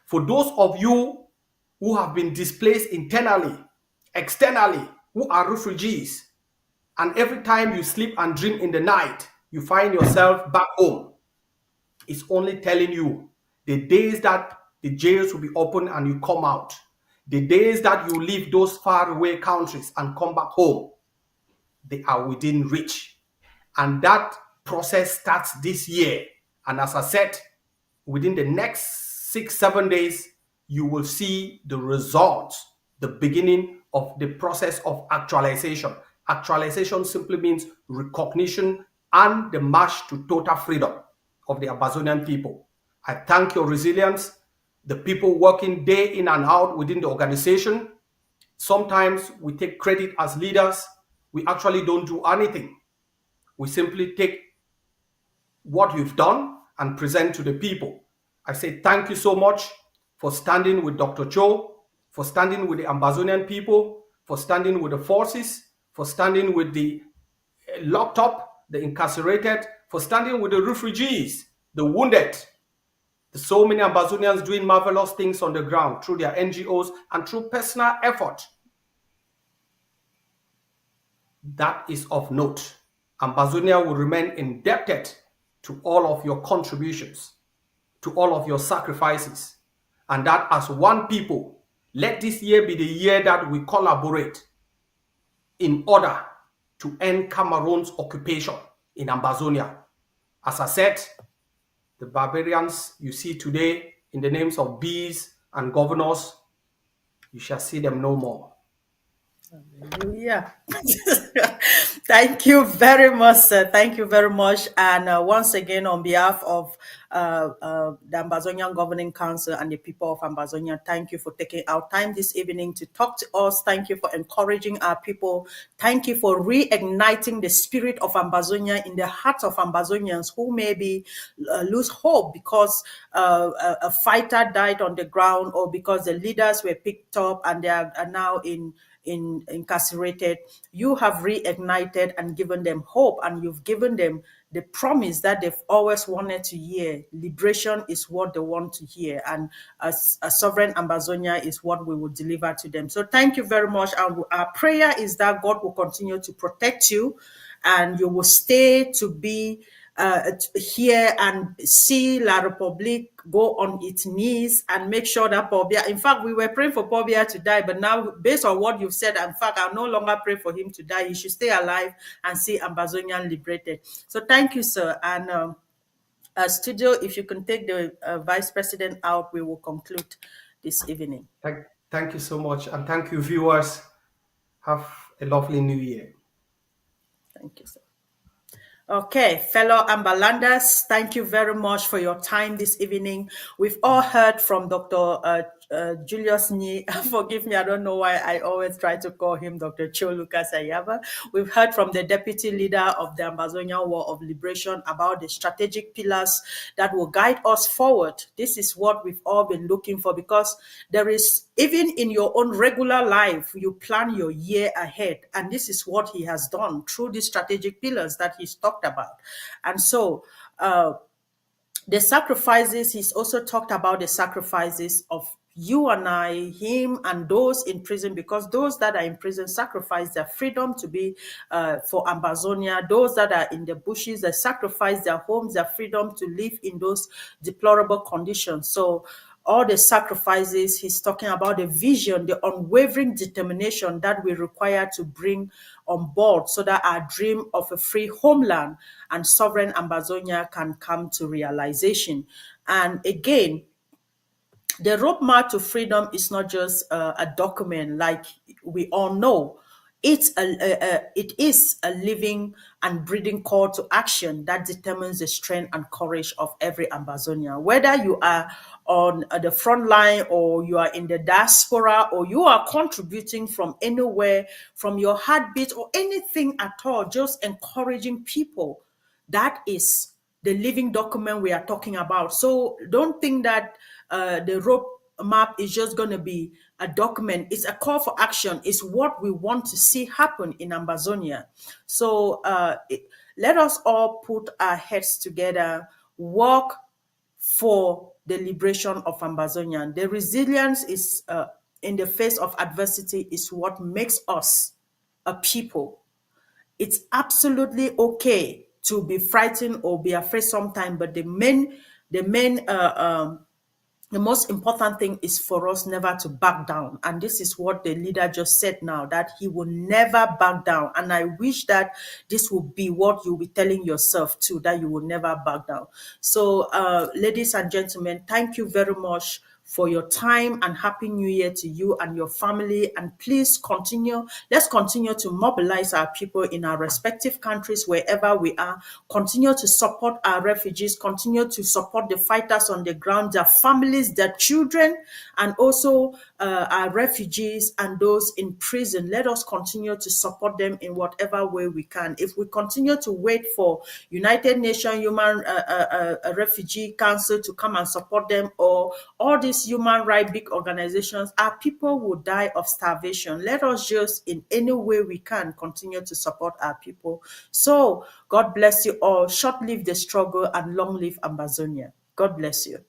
For those of you who have been displaced internally, externally, who are refugees, and every time you sleep and dream in the night, you find yourself back home, it's only telling you the days that the jails will be open and you come out, the days that you leave those faraway countries and come back home, they are within reach. And that process starts this year. And as I said, within the next 6-7 days, you will see the results, the beginning of the process of actualization. Actualization simply means recognition and the march to total freedom of the Ambazonian people. I thank your resilience, the people working day in and out within the organization. Sometimes we take credit as leaders. We actually don't do anything. We simply take what you've done and present to the people. I say thank you so much for standing with Dr. Cho, for standing with the Ambazonian people, for standing with the forces, for standing with the locked up the incarcerated, for standing with the refugees, the wounded. There's so many Ambazonians doing marvelous things on the ground through their NGOs and through personal effort. That is of note. Ambazonia will remain indebted to all of your contributions, to all of your sacrifices, and that as one people, let this year be the year that we collaborate in order to end Cameroon's occupation in Ambazonia. As I said, the barbarians you see today in the names of bees and governors, you shall see them no more. Hallelujah. Thank you very much, sir. Thank you very much. And once again, on behalf of the Ambazonian Governing Council and the people of Ambazonia, thank you for taking our time this evening to talk to us. Thank you for encouraging our people. Thank you for reigniting the spirit of Ambazonia in the hearts of Ambazonians who maybe lose hope because a fighter died on the ground, or because the leaders were picked up and they are now incarcerated. You have reignited and given them hope, and you've given them the promise that they've always wanted to hear. Liberation is what they want to hear, and as a sovereign Ambazonia is what we will deliver to them. So thank you very much. And our prayer is that God will continue to protect you, and you will stay to be here and see La Republique go on its knees and make sure that Pobia, in fact, we were praying for Pobia to die, but now based on what you've said, in fact, I'll no longer pray for him to die. He should stay alive and see Ambazonian liberated. So thank you, sir. And studio, if you can take the vice president out, we will conclude this evening. Thank you so much. And thank you, viewers. Have a lovely new year. Thank you, sir. Okay, fellow Ambalanders, thank you very much for your time this evening. We've all heard from Dr. Julius Nyih. Forgive me, I don't know why I always try to call him Dr. Cho Lucas Ayaba. We've heard from the deputy leader of the Ambazonian War of Liberation about the strategic pillars that will guide us forward. This is what we've all been looking for, because there is, even in your own regular life, you plan your year ahead. And this is what he has done through these strategic pillars that he's talked about. And so, the sacrifices, he's also talked about the sacrifices of you and I, him and those in prison, because those that are in prison sacrifice their freedom to be for Ambazonia. Those that are in the bushes, they sacrifice their homes, their freedom to live in those deplorable conditions. So all the sacrifices, he's talking about the vision, the unwavering determination that we require to bring on board so that our dream of a free homeland and sovereign Ambazonia can come to realization. And again, the roadmap to freedom is not just a document, like we all know. It is a living and breathing call to action that determines the strength and courage of every Ambazonian. Whether you are on the front line, or you are in the diaspora, or you are contributing from anywhere, from your heartbeat or anything at all, just encouraging people. That is the living document we are talking about. So don't think that the roadmap is just going to be a document. It's a call for action. It's what we want to see happen in Ambazonia. So let us all put our heads together, work for the liberation of Ambazonia. The resilience is in the face of adversity is what makes us a people. It's absolutely okay to be frightened or be afraid sometimes, but the most important thing is for us never to back down. And this is what the leader just said now, that he will never back down. And I wish that this will be what you'll be telling yourself too, that you will never back down. So, ladies and gentlemen, thank you very much for your time, and Happy New Year to you and your family. And please let's continue to mobilize our people in our respective countries, wherever we are. Continue to support our refugees, continue to support the fighters on the ground, their families, their children, and also our refugees and those in prison. Let us continue to support them in whatever way we can. If we continue to wait for United Nations Human Refugee Council to come and support them, or all these these human rights big organizations, our people will die of starvation. Let us just, in any way we can, continue to support our people. So, God bless you all. Short live the struggle and long live Ambazonia. God bless you.